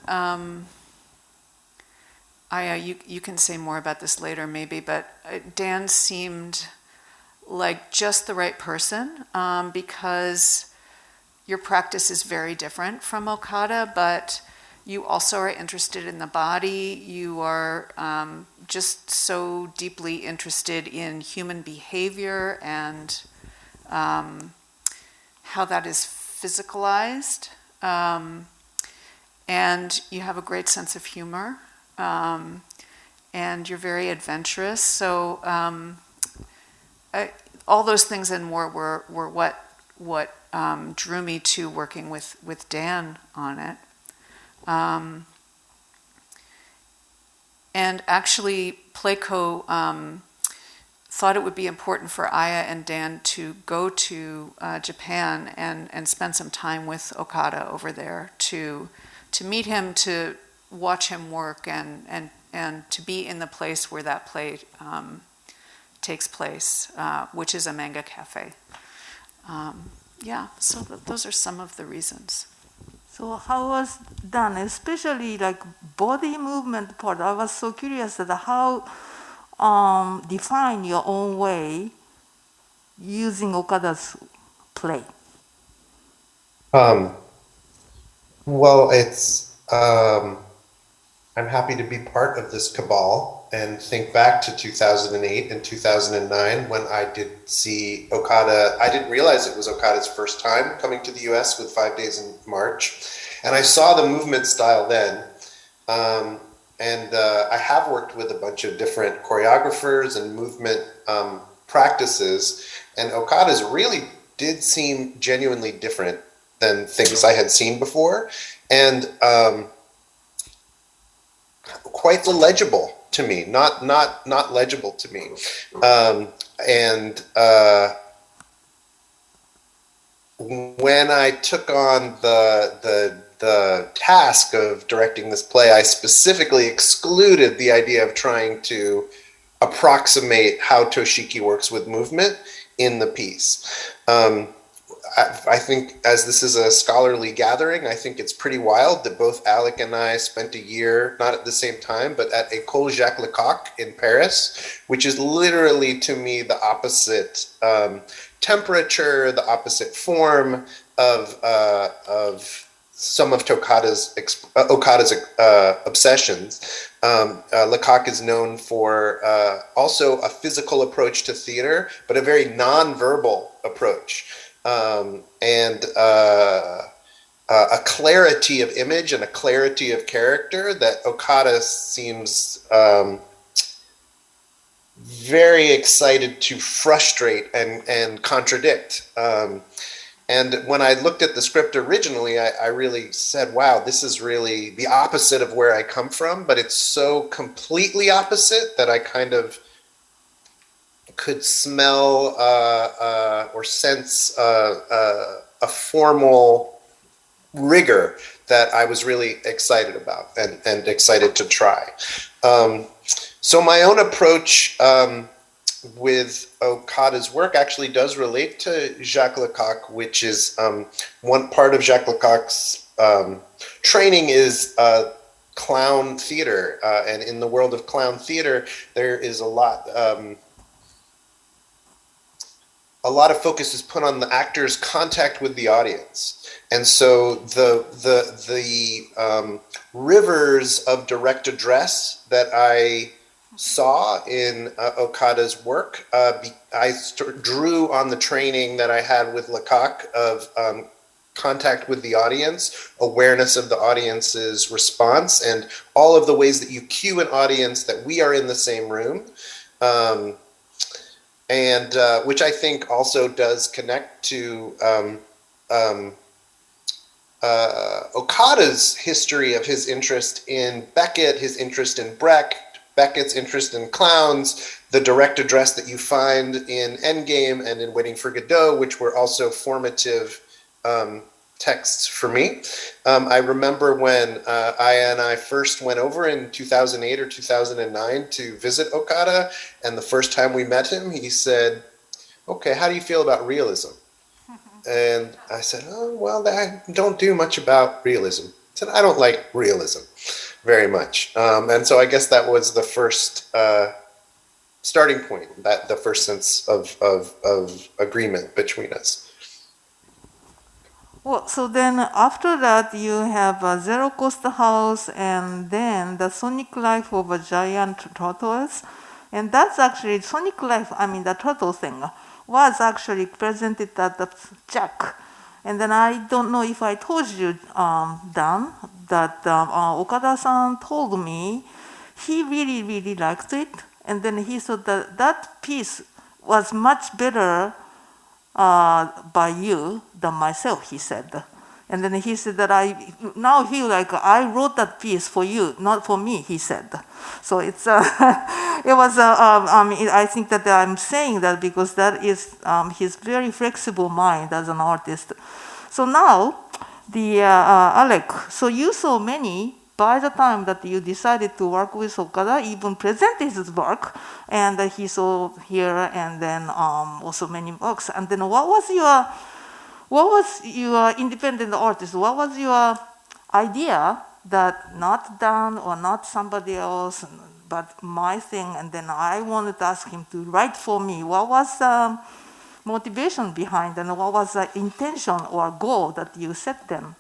Aya, you can say more about this later maybe, but Dan seemed like just the right person because your practice is very different from Okada, but you also are interested in the body. You are just so deeply interested in human behavior and how that is physicalized. And you have a great sense of humor. And you're very adventurous. So all those things and more were what drew me to working with Dan on it. And actually, Playco thought it would be important for Aya and Dan to go to Japan and spend some time with Okada over there to meet him, to watch him work, and to be in the place where that play takes place, which is a manga cafe. So those are some of the reasons. So how was done, especially like body movement part? I was so curious that how define your own way using Okada's play. Well, it's I'm happy to be part of this cabal and think back to 2008 and 2009 when I did see Okada. I didn't realize it was Okada's first time coming to the US with 5 Days in March. And I saw the movement style then. I have worked with a bunch of different choreographers and movement practices. And Okada's really did seem genuinely different than things I had seen before. And quite illegible to me, not legible to me. When I took on the task of directing this play, I specifically excluded the idea of trying to approximate how Toshiki works with movement in the piece. I think, as this is a scholarly gathering, I think it's pretty wild that both Alec and I spent a year, not at the same time, but at École Jacques Lecoq in Paris, which is literally, to me, the opposite temperature, the opposite form of some of Okada's obsessions. Lecoq is known for also a physical approach to theater, but a very non-verbal approach. A clarity of image and a clarity of character that Okada seems very excited to frustrate and contradict. And when I looked at the script originally, I really said, wow, this is really the opposite of where I come from, but it's so completely opposite that I kind of could smell or sense a formal rigor that I was really excited about and excited to try. So my own approach with Okada's work actually does relate to Jacques Lecoq, which is one part of Jacques Lecoq's training is clown theater, and in the world of clown theater, there is a lot of focus is put on the actor's contact with the audience, and so the rivers of direct address that I saw in Okada's work, I drew on the training that I had with Lecoq of contact with the audience, awareness of the audience's response, and all of the ways that you cue an audience that we are in the same room, and which I think also does connect to Okada's history of his interest in Beckett, his interest in Beckett's interest in clowns, the direct address that you find in Endgame and in Waiting for Godot, which were also formative texts for me. I remember when Aya and I first went over in 2008 or 2009 to visit Okada, and the first time we met him, he said, "Okay, how do you feel about realism?" And I said, "Oh, well, I don't do much about realism." I said, "I don't like realism very much." And so I guess that was the first starting point, that the first sense of agreement between us. Well, so then after that, you have a Zero Cost House and then the Sonic Life of a Giant Turtles. And that's actually Sonic Life, I mean the turtle thing, was actually presented at the Jack. And then I don't know if I told you, Dan, that Okada-san told me he really, really liked it. And then he said that that piece was much better by you than myself, he said. And then he said that I now feel like I wrote that piece for you, not for me, he said. So it's it was I think that I'm saying that because that is his very flexible mind as an artist. So now the Alec, so you saw many by the time that you decided to work with Okada, even presented his work, and he saw here and then also many works. And then what was your independent artist? What was your idea that not Dan or not somebody else, but my thing? And then I wanted to ask him to write for me. What was the motivation behind, and what was the intention or goal that you set them?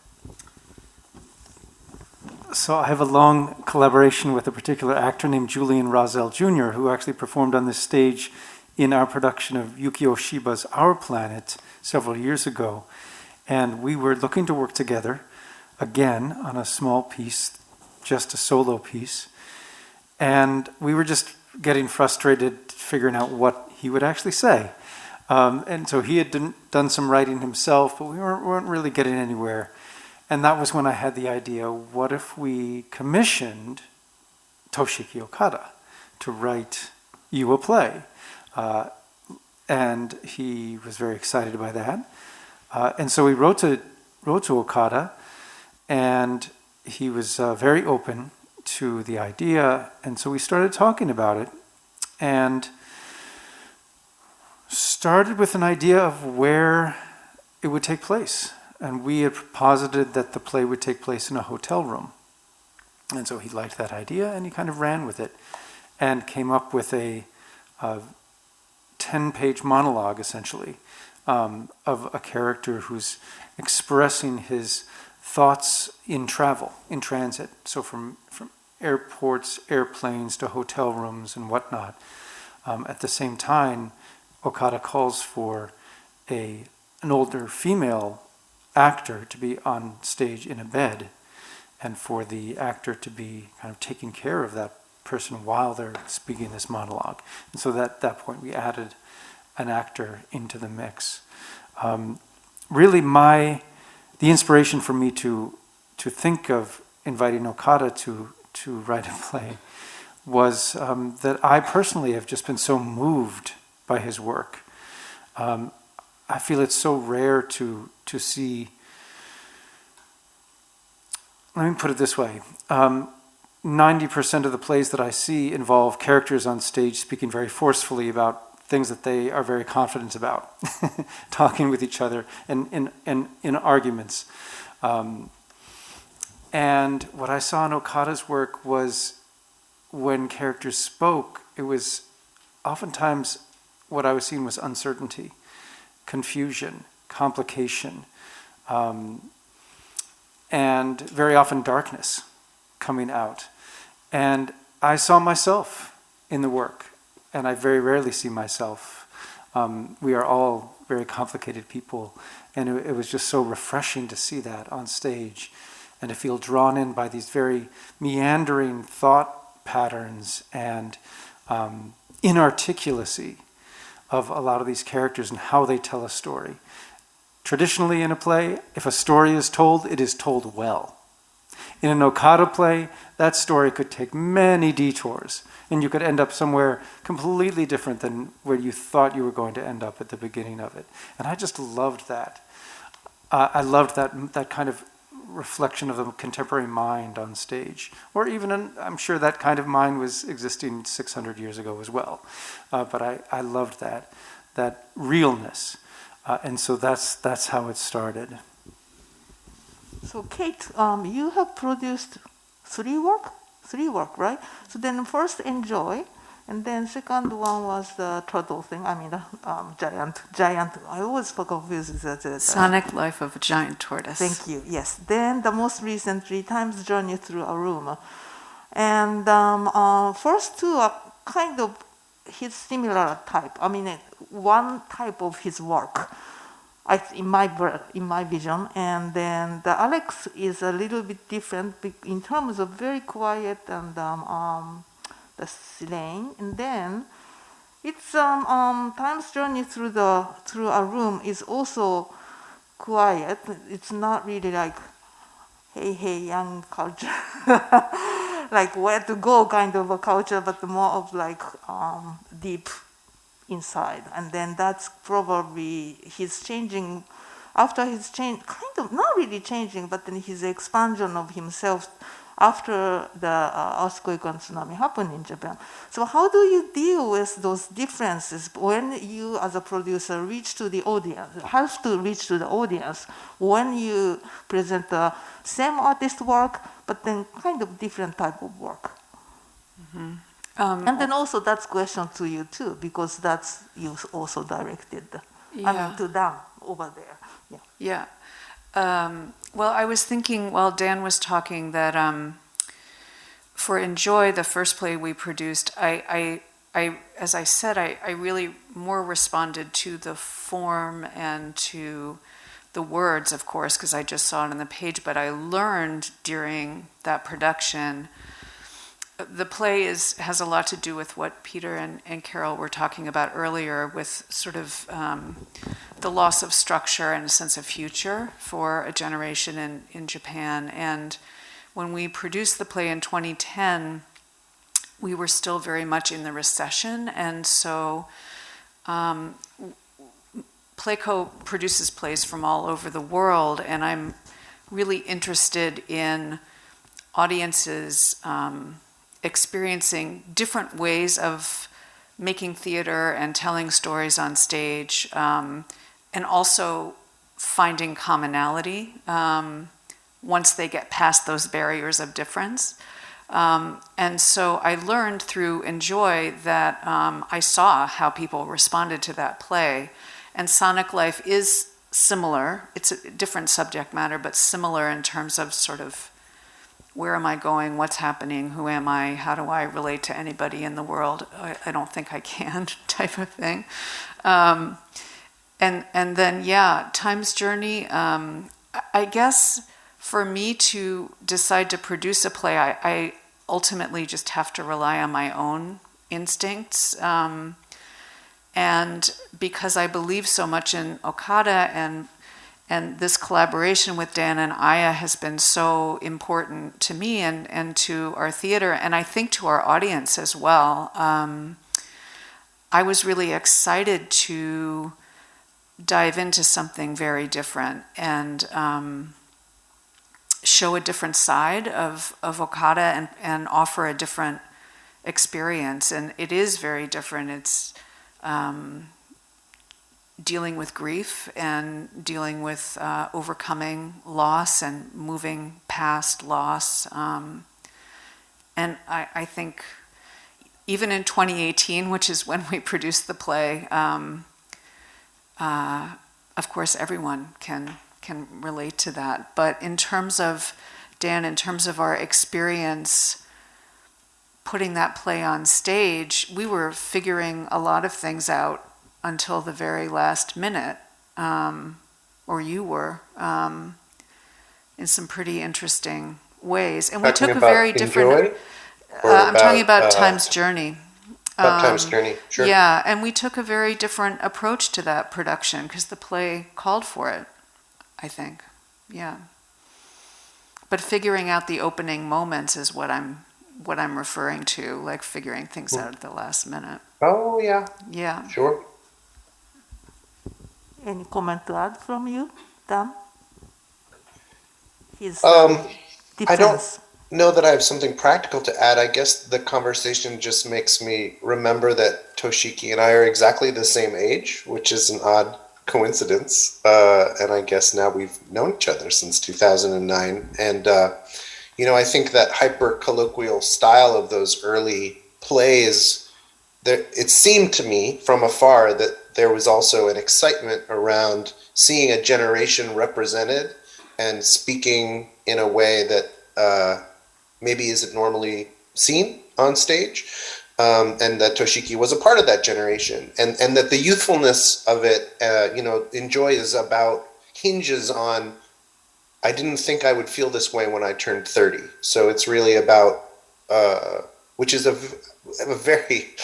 So I have a long collaboration with a particular actor named Julian Rozelle Jr., who actually performed on this stage in our production of Yukio Shiba's Our Planet several years ago. And we were looking to work together again on a small piece, just a solo piece. And we were just getting frustrated figuring out what he would actually say. And so he had done some writing himself, but we weren't really getting anywhere. And that was when I had the idea, what if we commissioned Toshiki Okada to write you a play? And he was very excited by that. And so we wrote to Okada, and he was very open to the idea. And so we started talking about it, and started with an idea of where it would take place. And we had posited that the play would take place in a hotel room. And so he liked that idea, and he kind of ran with it and came up with a 10-page monologue, essentially, of a character who's expressing his thoughts in travel, in transit. So from airports, airplanes, to hotel rooms and whatnot. At the same time, Okada calls for an older female actor to be on stage in a bed, and for the actor to be kind of taking care of that person while they're speaking this monologue. And so at that point we added an actor into the mix. Really the inspiration for me to think of inviting Okada to write a play was that I personally have just been so moved by his work. I feel it's so rare to see. Let me put it this way. 90% of the plays that I see involve characters on stage speaking very forcefully about things that they are very confident about, talking with each other and in arguments. And what I saw in Okada's work was when characters spoke, it was oftentimes what I was seeing was uncertainty, confusion, complication, and very often darkness coming out. And I saw myself in the work, and I very rarely see myself. We are all very complicated people, and it was just so refreshing to see that on stage and to feel drawn in by these very meandering thought patterns and inarticulacy of a lot of these characters and how they tell a story. Traditionally in a play, if a story is told, it is told well. In an Okada play, that story could take many detours, and you could end up somewhere completely different than where you thought you were going to end up at the beginning of it. And I just loved that. I loved that kind of reflection of the contemporary mind on stage. Or even, I'm sure that kind of mind was existing 600 years ago as well. But I loved that realness. And so that's how it started. So Kate, you have produced three work, right? So then first Enjoy, and then second one was the turtle thing. I mean, the giant. I always confuse that. Sonic Life of a Giant Tortoise. Thank you. Yes. Then the most recently, Time's Journey Through a Room, and first two are kind of his similar type. I mean, one type of his work. In my vision, and then the Alex is a little bit different in terms of very quiet and the serene, and then it's Time's Journey Through a Room is also quiet. It's not really like hey young culture, like where to go kind of a culture, but more of like deep inside. And then that's probably his changing, after his change, kind of not really changing, but then his expansion of himself after the earthquake and tsunami happened in Japan. So how do you deal with those differences when you as a producer reach to the audience, have to reach to the audience when you present the same artist work but then kind of different type of work? Mm-hmm. And then also that's question to you too, because that's you also directed. Yeah. I mean to Dan over there. Yeah. Well, I was thinking while Dan was talking that for Enjoy, the first play we produced, I as I said, I really more responded to the form and to the words, of course, because I just saw it on the page. But I learned during that production. The play has a lot to do with what Peter and Carol were talking about earlier, with sort of the loss of structure and a sense of future for a generation in Japan. And when we produced the play in 2010, we were still very much in the recession. And so Playco produces plays from all over the world, and I'm really interested in audiences experiencing different ways of making theater and telling stories on stage, and also finding commonality once they get past those barriers of difference. And so I learned through Enjoy that I saw how people responded to that play. And Sonic Life is similar. It's a different subject matter, but similar in terms of sort of where am I going, what's happening, who am I, how do I relate to anybody in the world? I don't think I can, type of thing. And then, yeah, Time's Journey, I guess for me to decide to produce a play, I ultimately just have to rely on my own instincts. And because I believe so much in Okada and this collaboration with Dan and Aya has been so important to me and to our theater, and I think to our audience as well. I was really excited to dive into something very different and show a different side of Okada and offer a different experience. And it is very different. It's dealing with grief and dealing with overcoming loss and moving past loss. And I think even in 2018, which is when we produced the play, of course everyone can relate to that. But in terms of, Dan, in terms of our experience putting that play on stage, we were figuring a lot of things out until the very last minute, or you were, in some pretty interesting ways. And we took a very different... I'm talking about Time's Journey. About Time's Journey, sure. Yeah, and we took a very different approach to that production because the play called for it, I think. Yeah. But figuring out the opening moments is what I'm referring to, like figuring things out at the last minute. Oh, yeah. Yeah. Sure. Any comment to add from you, Dan? His I don't know that I have something practical to add. I guess the conversation just makes me remember that Toshiki and I are exactly the same age, which is an odd coincidence. And I guess now we've known each other since 2009. And, I think that hyper-colloquial style of those early plays, it seemed to me from afar that there was also an excitement around seeing a generation represented and speaking in a way that maybe isn't normally seen on stage, and that Toshiki was a part of that generation, and that the youthfulness of it, Enjoy hinges on, I didn't think I would feel this way when I turned 30. So it's really about, which is a very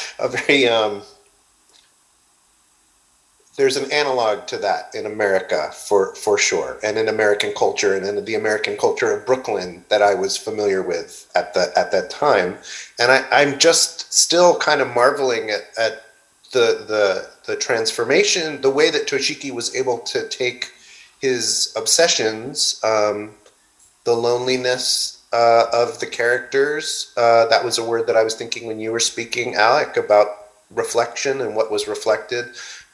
there's an analog to that in America for sure, and in American culture, and in the American culture of Brooklyn that I was familiar with at that time. And I'm just still kind of marveling at the transformation, the way that Toshiki was able to take his obsessions, the loneliness of the characters. That was a word that I was thinking when you were speaking, Alec, about reflection and what was reflected.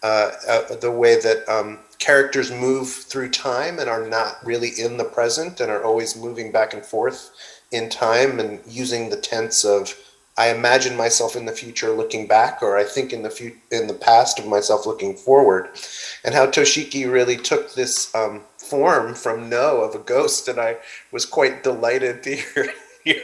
The way that characters move through time and are not really in the present and are always moving back and forth in time and using the tense of, I imagine myself in the future looking back, or I think in the past of myself looking forward, and how Toshiki really took this form from of a ghost. And I was quite delighted to hear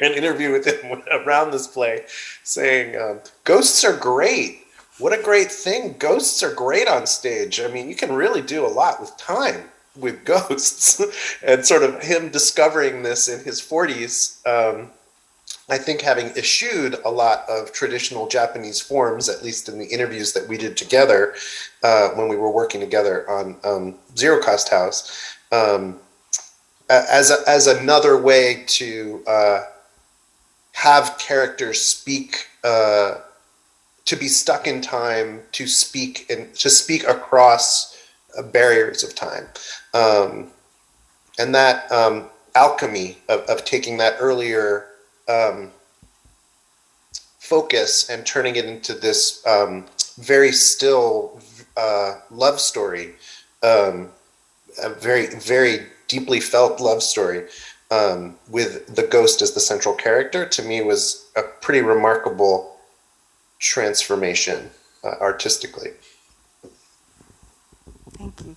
an interview with him around this play saying, ghosts are great. What a great thing. Ghosts are great on stage. I mean, you can really do a lot with time with ghosts. And sort of him discovering this in his 40s, I think having eschewed a lot of traditional Japanese forms, at least in the interviews that we did together when we were working together on Zero Cost House, as another way to have characters speak, to be stuck in time, to speak across barriers of time, and that alchemy of taking that earlier focus and turning it into this very still love story, a very, very deeply felt love story, with the ghost as the central character, to me was a pretty remarkable transformation artistically. Thank you.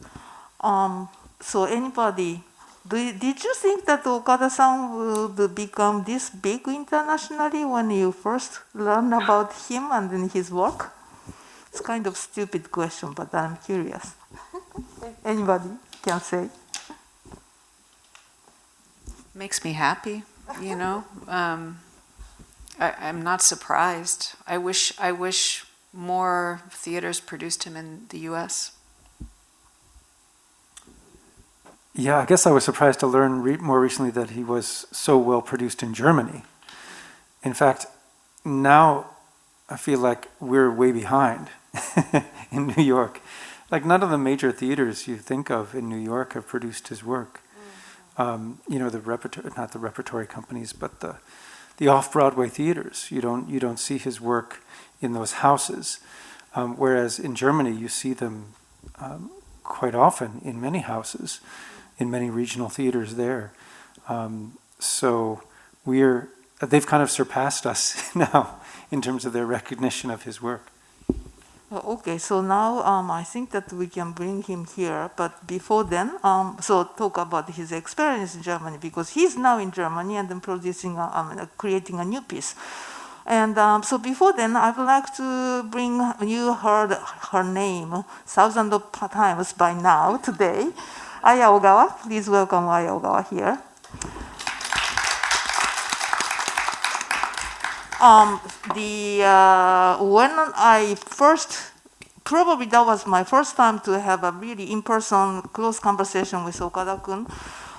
So anybody, did you think that Okada-san would become this big internationally when you first learned about him and then his work? It's kind of stupid question, but I'm curious. Anybody can say? Makes me happy, I'm not surprised. I wish more theaters produced him in the U.S. Yeah, I guess I was surprised to learn more recently that he was so well produced in Germany. In fact, now I feel like we're way behind in New York. Like none of the major theaters you think of in New York have produced his work. The not the repertory companies, but the off-Broadway theaters. You don't see his work in those houses, whereas in Germany you see them quite often in many houses, in many regional theaters there. So they've kind of surpassed us now in terms of their recognition of his work. Okay, so now I think that we can bring him here, but before then, so talk about his experience in Germany, because he's now in Germany and then creating a new piece. And so before then, I would like to bring, you heard her name thousands of times by now today, Aya Ogawa. Please welcome Aya Ogawa here. When I first, probably that was my first time to have a really in-person close conversation with Okada-kun,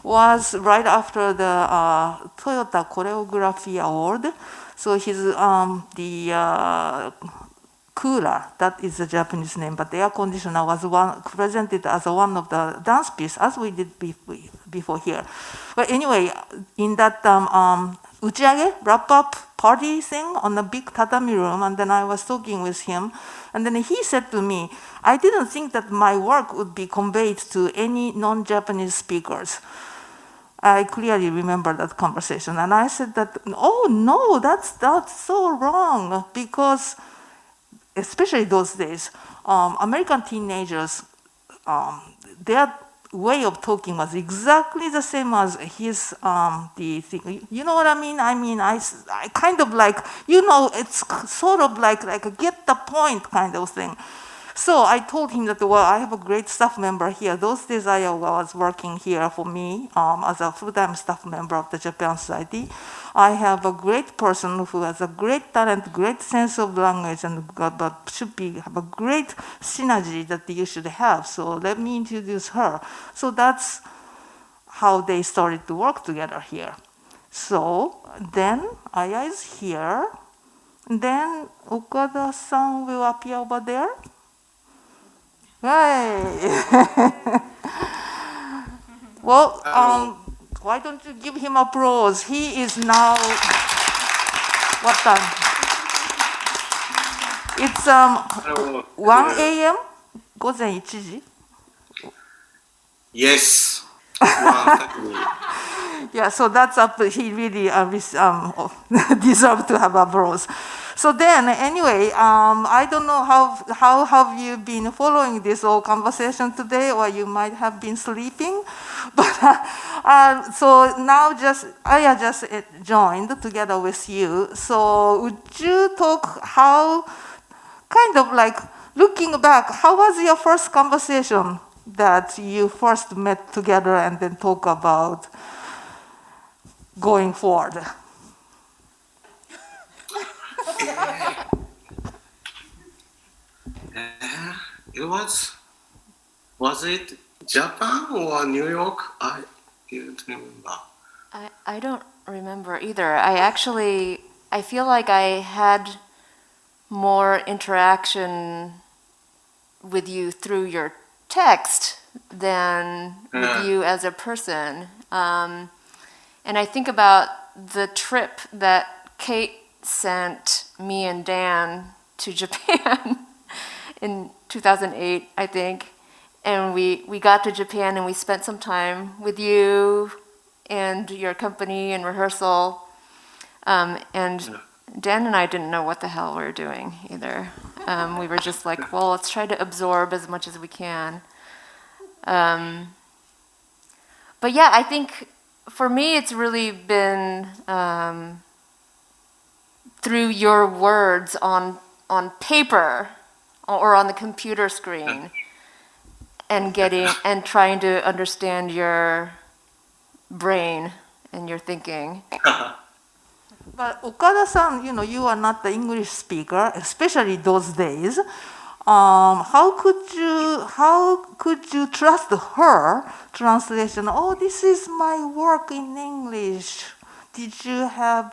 was right after the Toyota Choreography Award. So his cooler, that is the Japanese name, but the air conditioner was presented as one of the dance pieces, as we did before here. But anyway, in that uchiage, wrap-up party thing on a big tatami room, and then I was talking with him, and then he said to me, I didn't think that my work would be conveyed to any non-Japanese speakers. I clearly remember that conversation, and I said that, oh no, that's so wrong, because especially those days, American teenagers, their way of talking was exactly the same as his, the thing. You know what I mean? I kind of like, it's sort of like a get the point kind of thing. So I told him that, well, I have a great staff member here. Those days Aya was working here for me as a full-time staff member of the Japan Society. I have a great person who has a great talent, great sense of language, and but have a great synergy that you should have. So let me introduce her. So that's how they started to work together here. So then Aya is here. Then Okada-san will appear over there. Right. Well, why don't you give him applause? He is now, what time? It's 1 a.m. 午前1時? Yes. Yeah, so that's up. He really deserved to have applause. So then, anyway, I don't know how have you been following this whole conversation today, or you might have been sleeping. But so now Aya just joined together with you. So would you talk how, kind of like looking back, how was your first conversation that you first met together and then talk about going forward? It was it Japan or New York? I didn't remember. I don't remember either. I feel like I had more interaction with you through your text than with you as a person. And I think about the trip that Kate sent me and Dan to Japan in 2008, I think. And we got to Japan and we spent some time with you and your company in rehearsal. And Dan and I didn't know what the hell we were doing either. We were just like, well, let's try to absorb as much as we can. But yeah, I think for me it's really been through your words on paper or on the computer screen and trying to understand your brain and your thinking. But Okada-san, you are not the English speaker, especially those days. How could you trust her translation? Oh, this is my work in English. Did you have?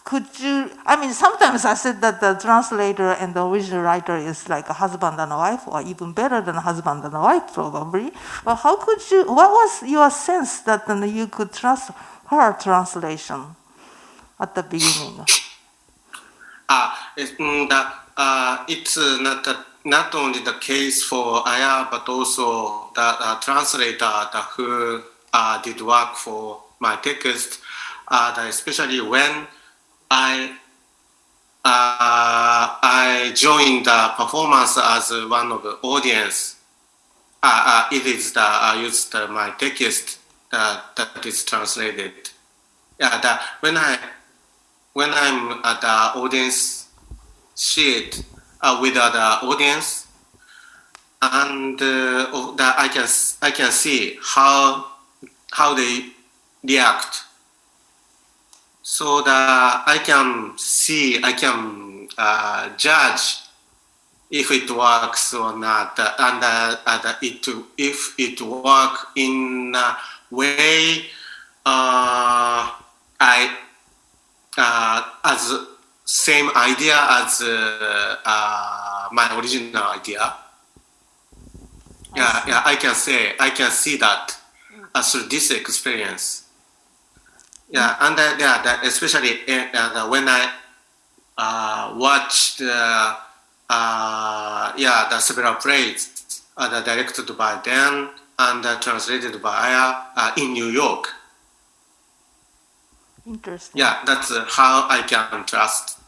Sometimes I said that the translator and the original writer is like a husband and a wife, or even better than a husband and a wife, probably. But how could you? What was your sense that you could trust her translation at the beginning? It's not not only the case for Aya, but also the translator who did work for my text, especially when I joined the performance as one of the audience. It is used my text that is translated. When I'm at the audience sheet with the audience, and I can see how they react. So that I can judge if it works or not, and if it works in a way as same idea as my original idea. I can see that through this experience. And especially when I watched the several plays directed by Dan and translated by Aya in New York. Interesting. That's how I can trust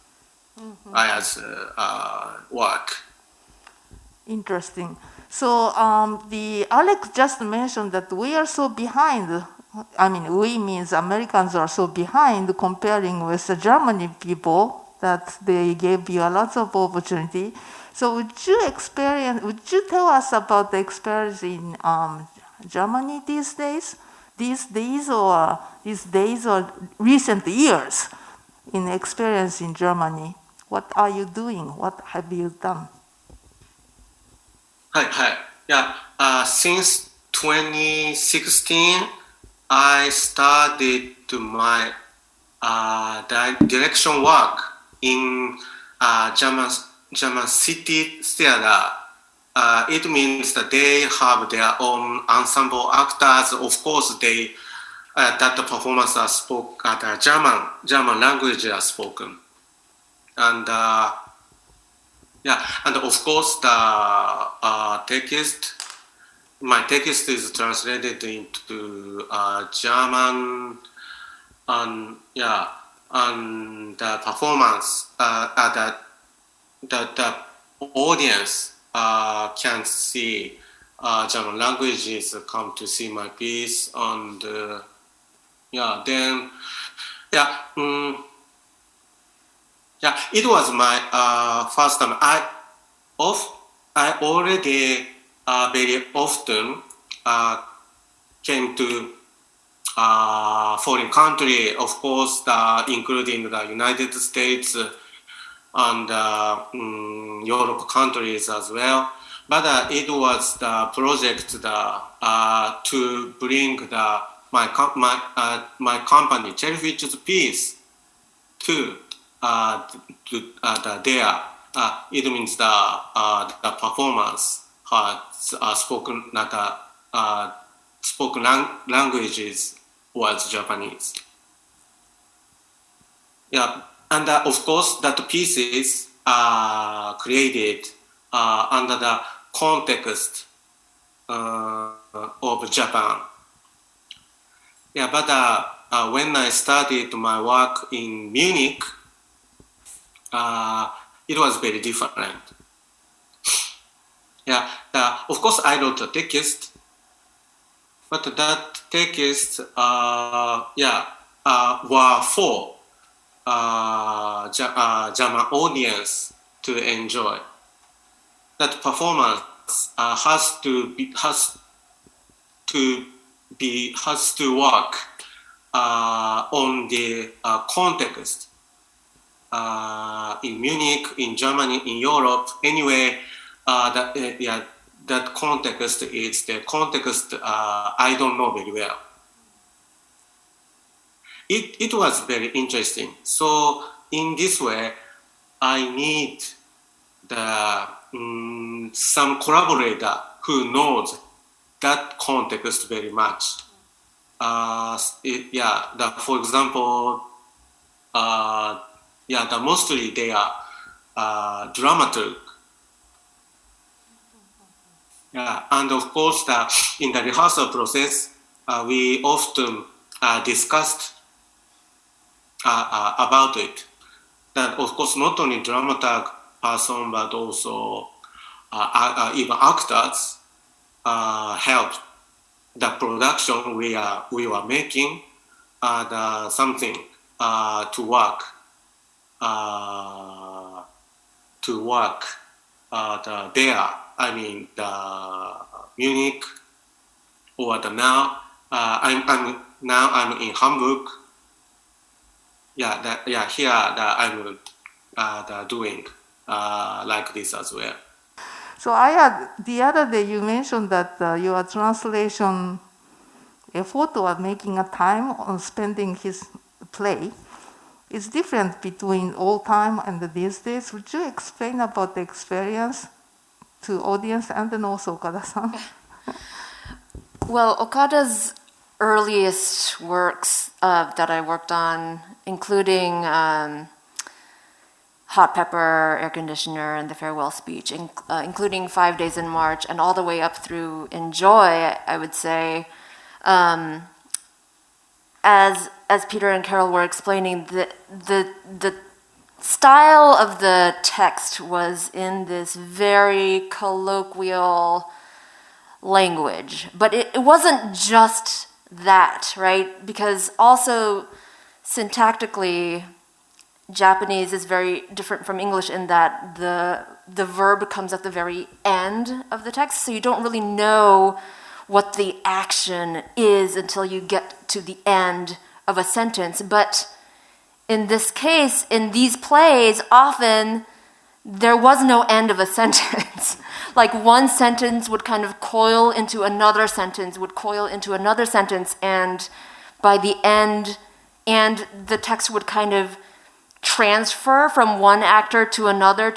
Aya's work. Interesting. So the Alex just mentioned that we are so behind. I mean, we means Americans are so behind comparing with the Germany people that they gave you a lot of opportunity. So would you tell us about the experience in Germany these days or recent years in experience in Germany? What are you doing? What have you done? Since 2016, I started my direction work in German city theater. It means that they have their own ensemble actors. Of course, that the performance are spoken, the German language are spoken, and and of course the text. My text is translated into German, and the performance the audience can see German languages come to see my piece, and it was my first time. I already very often came to foreign country, of course, including the United States and Europe countries as well. But it was the project to bring my company Cherryfish's piece to there. It means the performance spoken languages was Japanese. And of course that pieces are created under the context of Japan. But when I started my work in Munich, it was very different. Of course, I wrote the text, but that text, were for German audience to enjoy. That performance has to work on the context in Munich, in Germany, in Europe. Anyway, that context is the context I don't know very well. It was very interesting. So in this way, I need some collaborator who knows that context very much. For example, mostly they are dramaturg. And of course, in the rehearsal process, we often discussed about it. That of course, not only dramaturg person, but also even actors helped the production we were making something to work there. I mean, the Munich or the now. I'm in Hamburg. Here I'm doing like this as well. So Aya, the other day you mentioned that your translation effort or making a time on spending his play is different between old time and these days. Would you explain about the experience to audience and then also Okada-san? Well, Okada's earliest works that I worked on, including Hot Pepper, Air Conditioner, and the Farewell Speech, including 5 Days in March, and all the way up through Enjoy, I would say, as Peter and Carol were explaining, the style of the text was in this very colloquial language, but it wasn't just that, right? Because also syntactically, Japanese is very different from English in that the verb comes at the very end of the text, so you don't really know what the action is until you get to the end of a sentence. But in this case, in these plays, often there was no end of a sentence. Like one sentence would kind of coil into another sentence, and by the end, and the text would kind of transfer from one actor to another,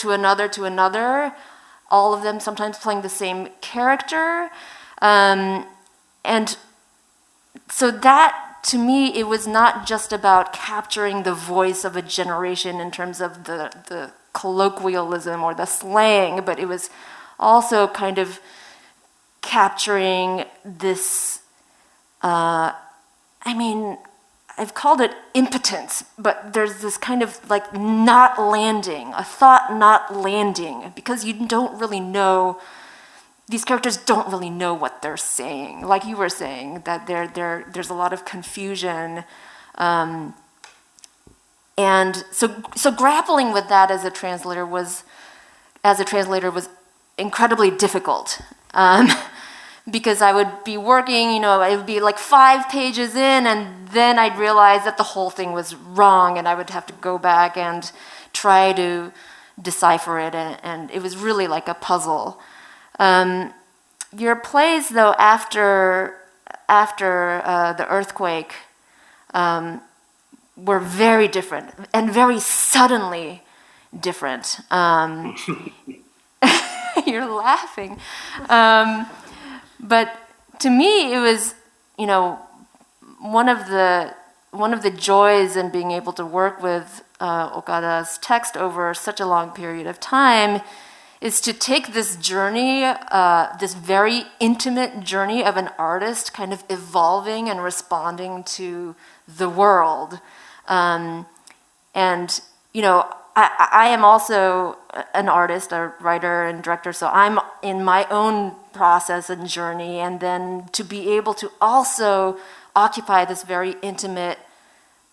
all of them sometimes playing the same character. And so that, to me, it was not just about capturing the voice of a generation in terms of the colloquialism or the slang, but it was also kind of capturing this, I've called it impotence, but there's this kind of like a thought not landing, because you don't really know, these characters don't really know what they're saying. Like you were saying, that there's a lot of confusion. And so grappling with that as a translator was incredibly difficult. Because I would be working, it would be like 5 pages in, and then I'd realize that the whole thing was wrong, and I would have to go back and try to decipher it, and it was really like a puzzle. Your plays, though, after the earthquake, were very different, and very suddenly different. You're laughing. But to me, it was, one of the joys in being able to work with Okada's text over such a long period of time is to take this journey, this very intimate journey of an artist kind of evolving and responding to the world. I am also an artist, a writer and director, so I'm in my own process and journey, and then to be able to also occupy this very intimate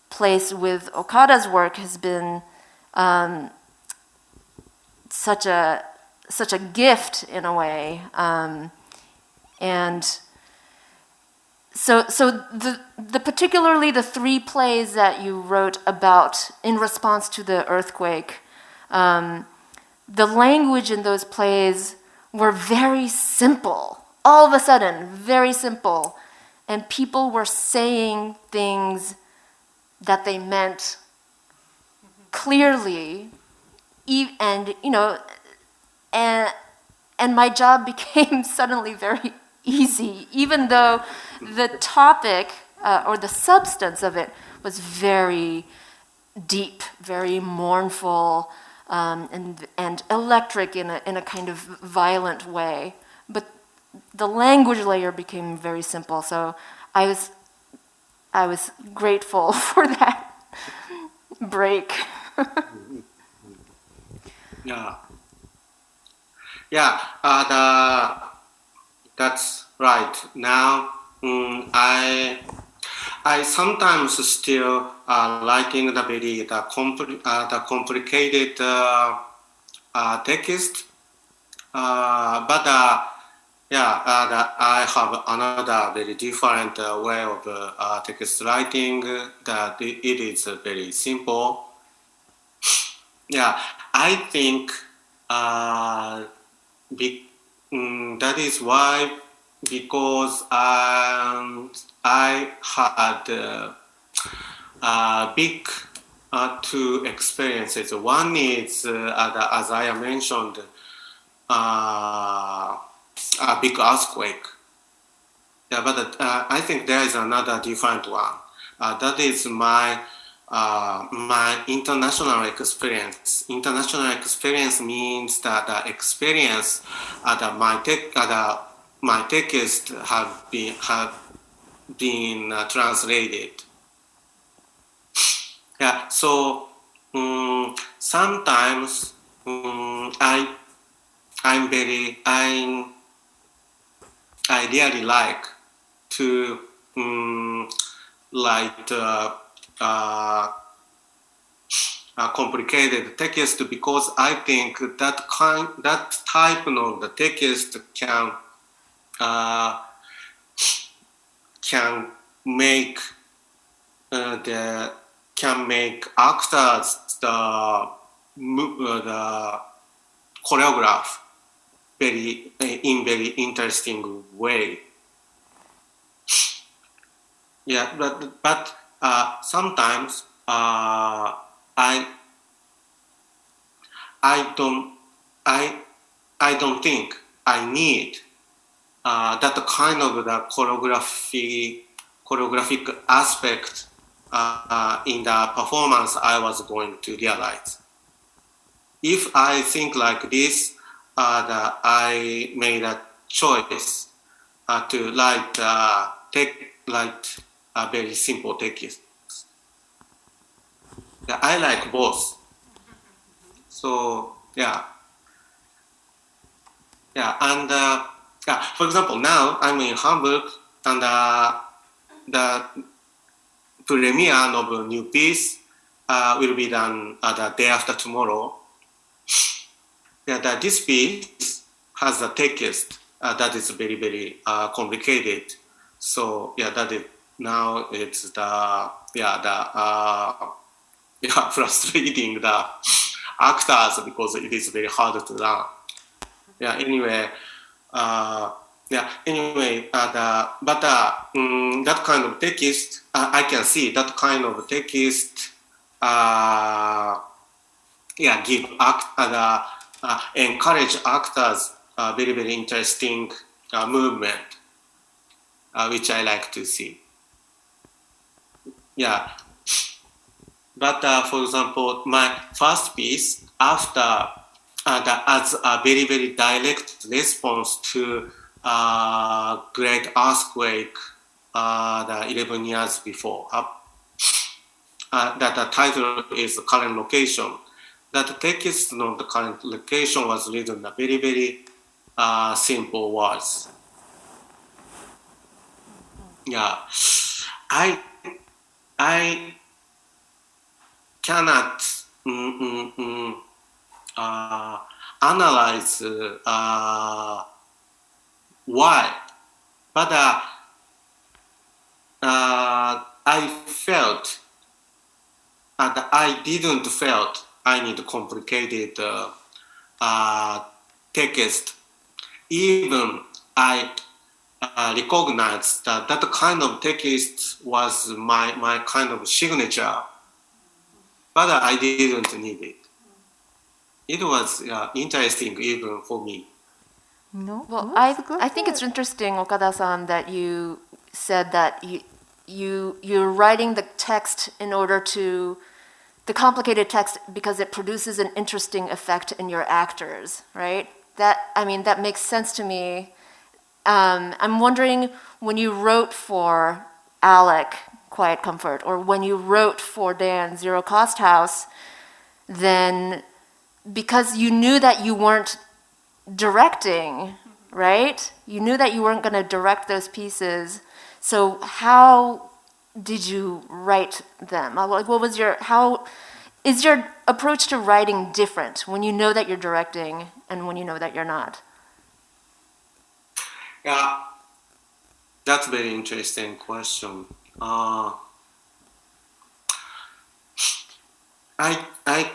place with Okada's work has been such a gift in a way, and so particularly the 3 plays that you wrote about in response to the earthquake, the language in those plays were very simple. All of a sudden, very simple, and people were saying things that they meant clearly, and my job became suddenly very easy, even though the topic or the substance of it was very deep, very mournful, and electric in a kind of violent way. the language layer became very simple. So I was grateful for that break. Yeah. Yeah, that's right. Now, I sometimes still writing the complicated text, but I have another very different way of text writing. That it is very simple. Yeah, I think that is why, because I had big two experiences. One is, as I mentioned, a big earthquake. Yeah, but I think there is another different one. That is my international experience. International experience means that the experience that my text have been translated. Yeah, so sometimes I really like to write complicated text, because I think that type of the text can make actors the choreograph in very interesting way. Yeah, but sometimes I don't think I need that kind of the choreographic aspect in the performance I was going to realize. If I think like this, that I made a choice to write a very simple text. I like both. So yeah, and for example, now I'm in Hamburg, and the premiere of a new piece will be done the day after tomorrow. Yeah, this piece has a text that is very, very complicated. So yeah, that is now it's frustrating the actors, because it is very hard to learn. Yeah. Anyway, that kind of text, I can see that kind of text. Encourage actors very, very interesting movement, which I like to see. Yeah. But for example, my first piece, after as a very, very direct response to great earthquake the 11 years before, that the title is Current Location. That text of the current location was written in a very, very simple words. Yeah, I cannot analyze why, but I felt that I didn't felt I need complicated text. Even I recognized that that kind of text was my kind of signature, but I didn't need it. It was interesting even for me. No. Well, I think it's interesting, Okada-san, that you said that you're writing the text in order to the complicated text because it produces an interesting effect in your actors, right? That makes sense to me. I'm wondering, when you wrote for Alec, Quiet Comfort, or when you wrote for Dan, Zero Cost House, then because you knew that you weren't directing, right? You knew that you weren't going to direct those pieces. So how did you write them? Like, what was how is your approach to writing different when you know that you're directing and when you know that you're not? Yeah, that's a very interesting question. I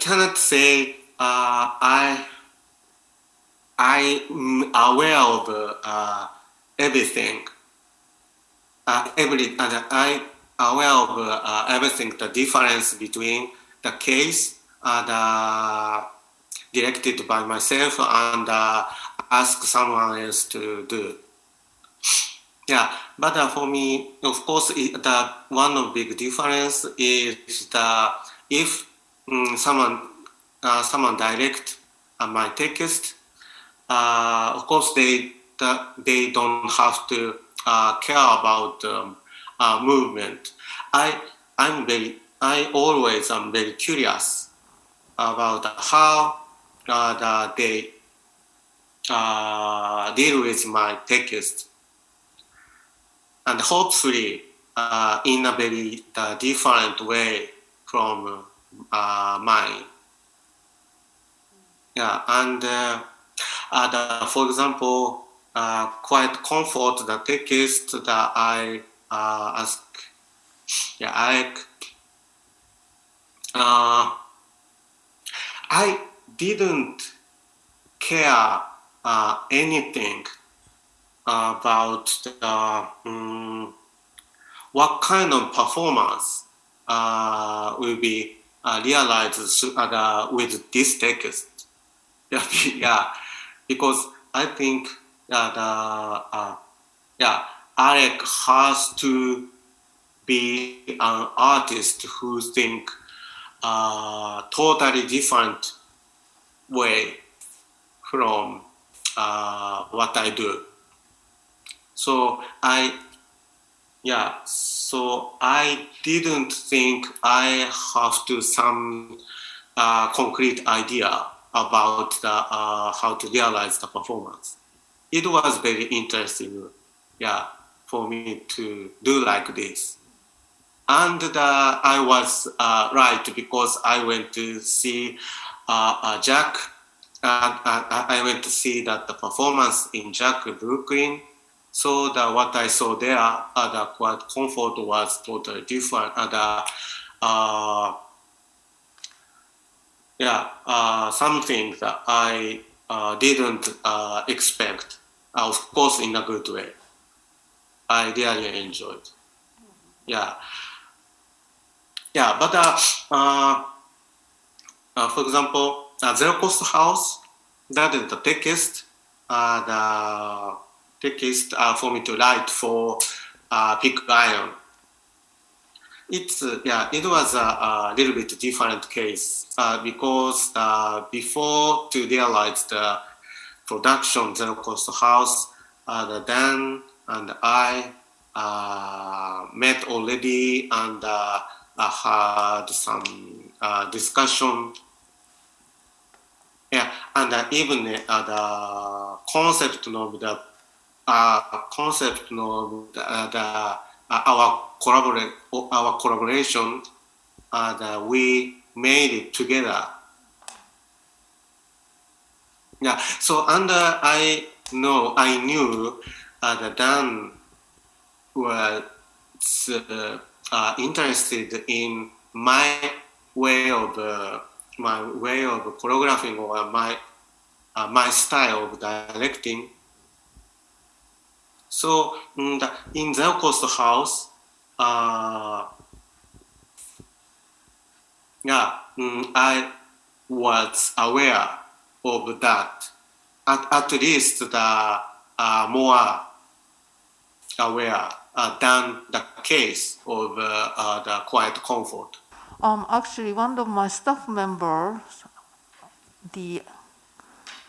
cannot say I'm aware of everything. I aware of everything. The difference between the case directed by myself and ask someone else to do. Yeah, but for me, of course, the one big difference is if someone direct my text, of course they don't have to care about movement. I always am very curious about how they deal with my text, and hopefully in a very different way from mine. Yeah, and for example, Quiet Comfort, the text that I ask, I didn't care anything about what kind of performance will be realized with this text. Yeah, because I think that Alec has to be an artist who think totally different way from what I do. So I didn't think I have to some concrete idea about how to realize the performance. It was very interesting, for me to do like this. And I was right, because I went to see Jack. I went to see that the performance in Jack Brooklyn. So what I saw there, the Quiet Comfort was totally different. Something that I didn't expect. Of course, in a good way. I really enjoyed. Yeah, but for example, Zero Cost House, that is the text. The text for me to write for Pig Iron. It was a little bit different case because before to realize the production Zero Cost House, Dan and I met already and had some discussion. Yeah, and even the concept of our collaboration, we made it together. Yeah. So I knew that Dan was interested in my way of choreographing or my style of directing. So in Zero Cost House, I was aware of that. At least the more aware than the case of the Quiet Comfort. Actually, one of my staff members, the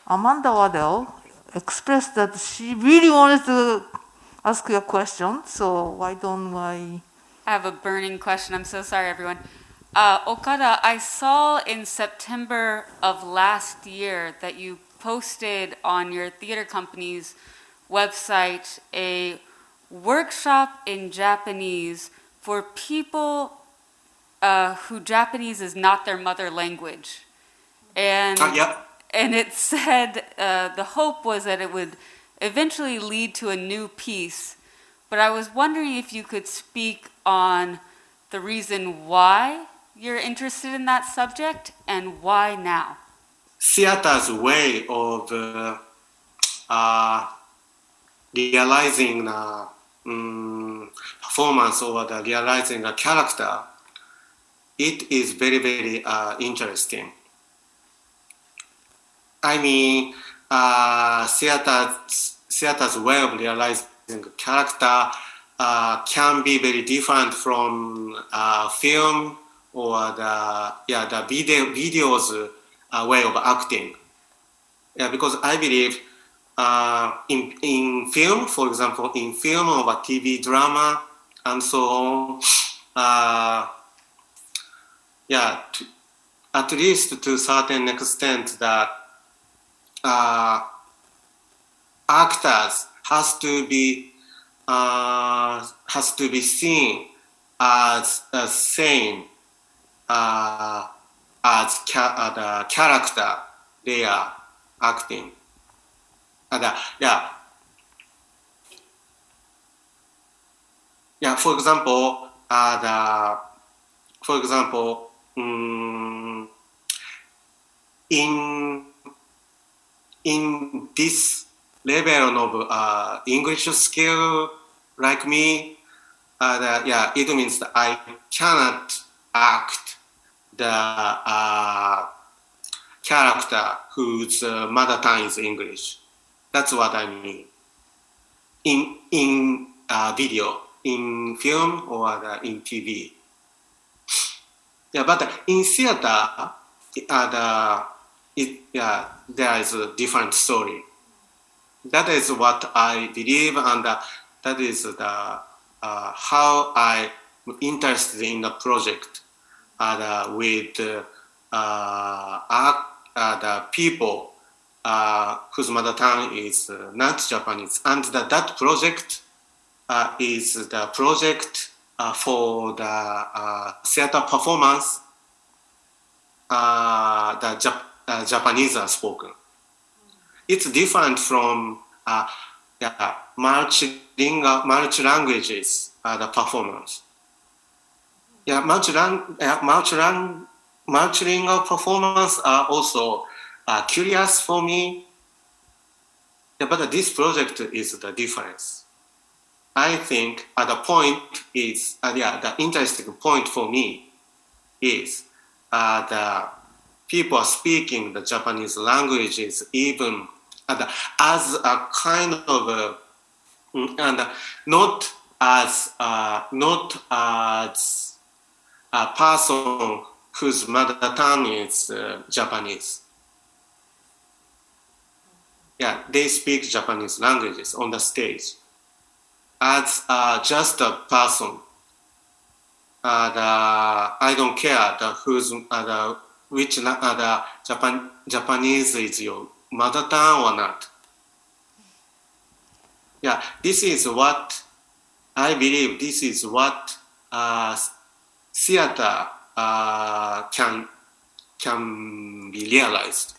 Amanda Waddell, expressed that she really wanted to ask you a question. So why don't I? I have a burning question. I'm so sorry, everyone. Okada, I saw in September of last year that you posted on your theater company's website a workshop in Japanese for people who Japanese is not their mother language. And, and it said the hope was that it would eventually lead to a new piece. But I was wondering if you could speak on the reason why you're interested in that subject and why now. Theater's way of realizing the performance or the realizing a character, it is very, very interesting. I mean, theater's way of realizing a character can be very different from film or the video's way of acting. Yeah, because I believe in film, for example, in film or a TV drama and so on, at least to a certain extent that actors has to be seen as the same as the character they are acting. For example, in this level of English skill, like me, it means that I cannot act the character whose mother tongue is English. That's what I mean. In video, in film or in TV. But in theater, there is a different story. That is what I believe, and that is the how I'm interested in the project with the people whose mother tongue is not Japanese. And that project is the project for the theater performance Japanese are spoken. It's different from multi-languages the performance. Multilingual performance are also curious for me. But this project is the difference. I think the point is, the interesting point for me is the people are speaking the Japanese languages even as a kind of and not as a person whose mother tongue is Japanese. They speak Japanese languages on the stage as just a person. I don't care which Japanese is your mother tongue or not. This is what I believe. This is what theater can be realized.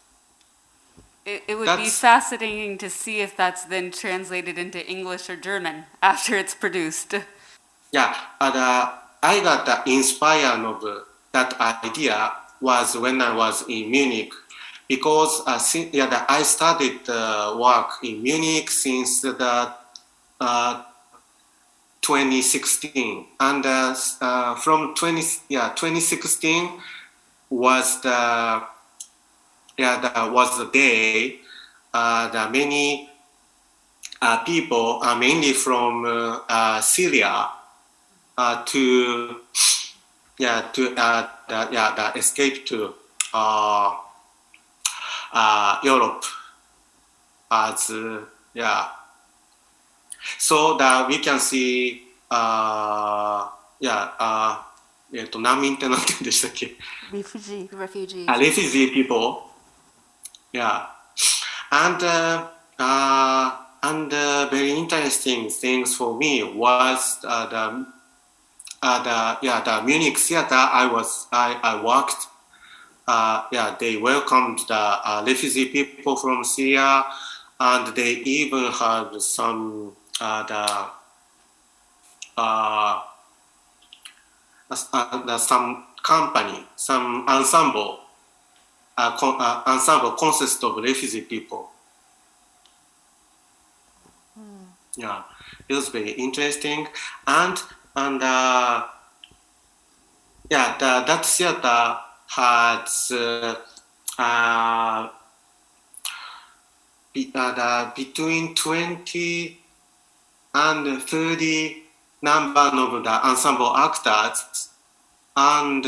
It would be fascinating to see if that's then translated into English or German after it's produced. I got inspired of that idea was when I was in Munich, because I started work in Munich since the 2016, and from 2016 was the day that many people, mainly from Syria, to escape to Europe as yeah. So that we can see 難民って何て言うんでしたっけ Refugees. refugee people. Yeah. And very interesting things for me was the Munich theater I worked. They welcomed the refugee people from Syria, and they even had some some company, some ensemble consists of refugee people. Yeah, it was very interesting, and that theater has between 20 and 30 number of the ensemble actors, and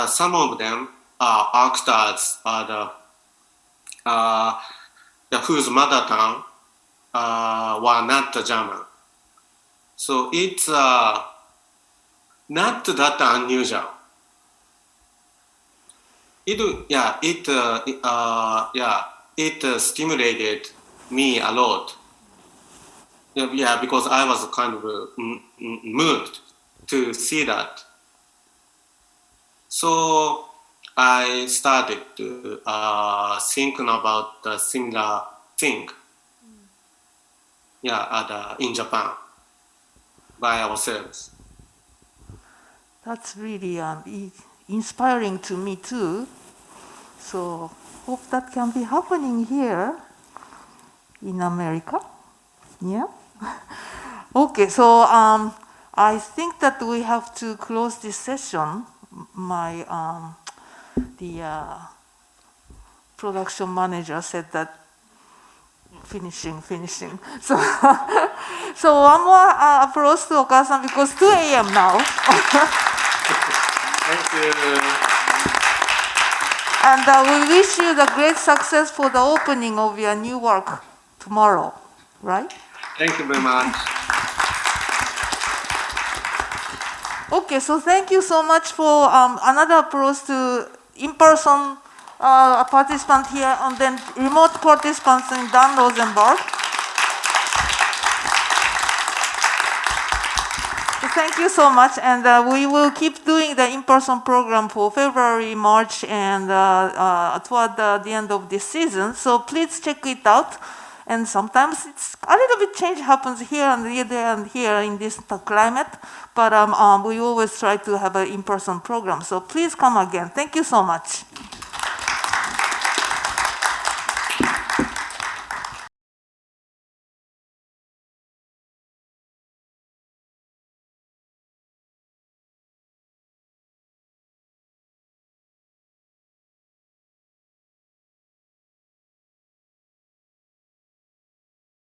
some of them are actors whose mother tongue were not German. So it's not that unusual. It stimulated me a lot. Yeah, because I was kind of moved to see that. So I started to thinking about the similar thing. In Japan by ourselves. That's really inspiring to me too. So hope that can be happening here in America. Yeah. Okay. So I think that we have to close this session. My the production manager said that. Finishing. So one more applause to Okada-san because 2 a.m. now. Thank you. And we wish you the great success for the opening of your new work tomorrow, right? Thank you very much. Okay, so thank you so much for another applause to in-person a participant here and then remote participants in Dan Rosenberg. Thank you so much, and we will keep doing the in-person program for February, March, and toward the end of this season. So please check it out. And sometimes it's a little bit change happens here and there and here in this climate, but we always try to have an in-person program. So please come again. Thank you so much.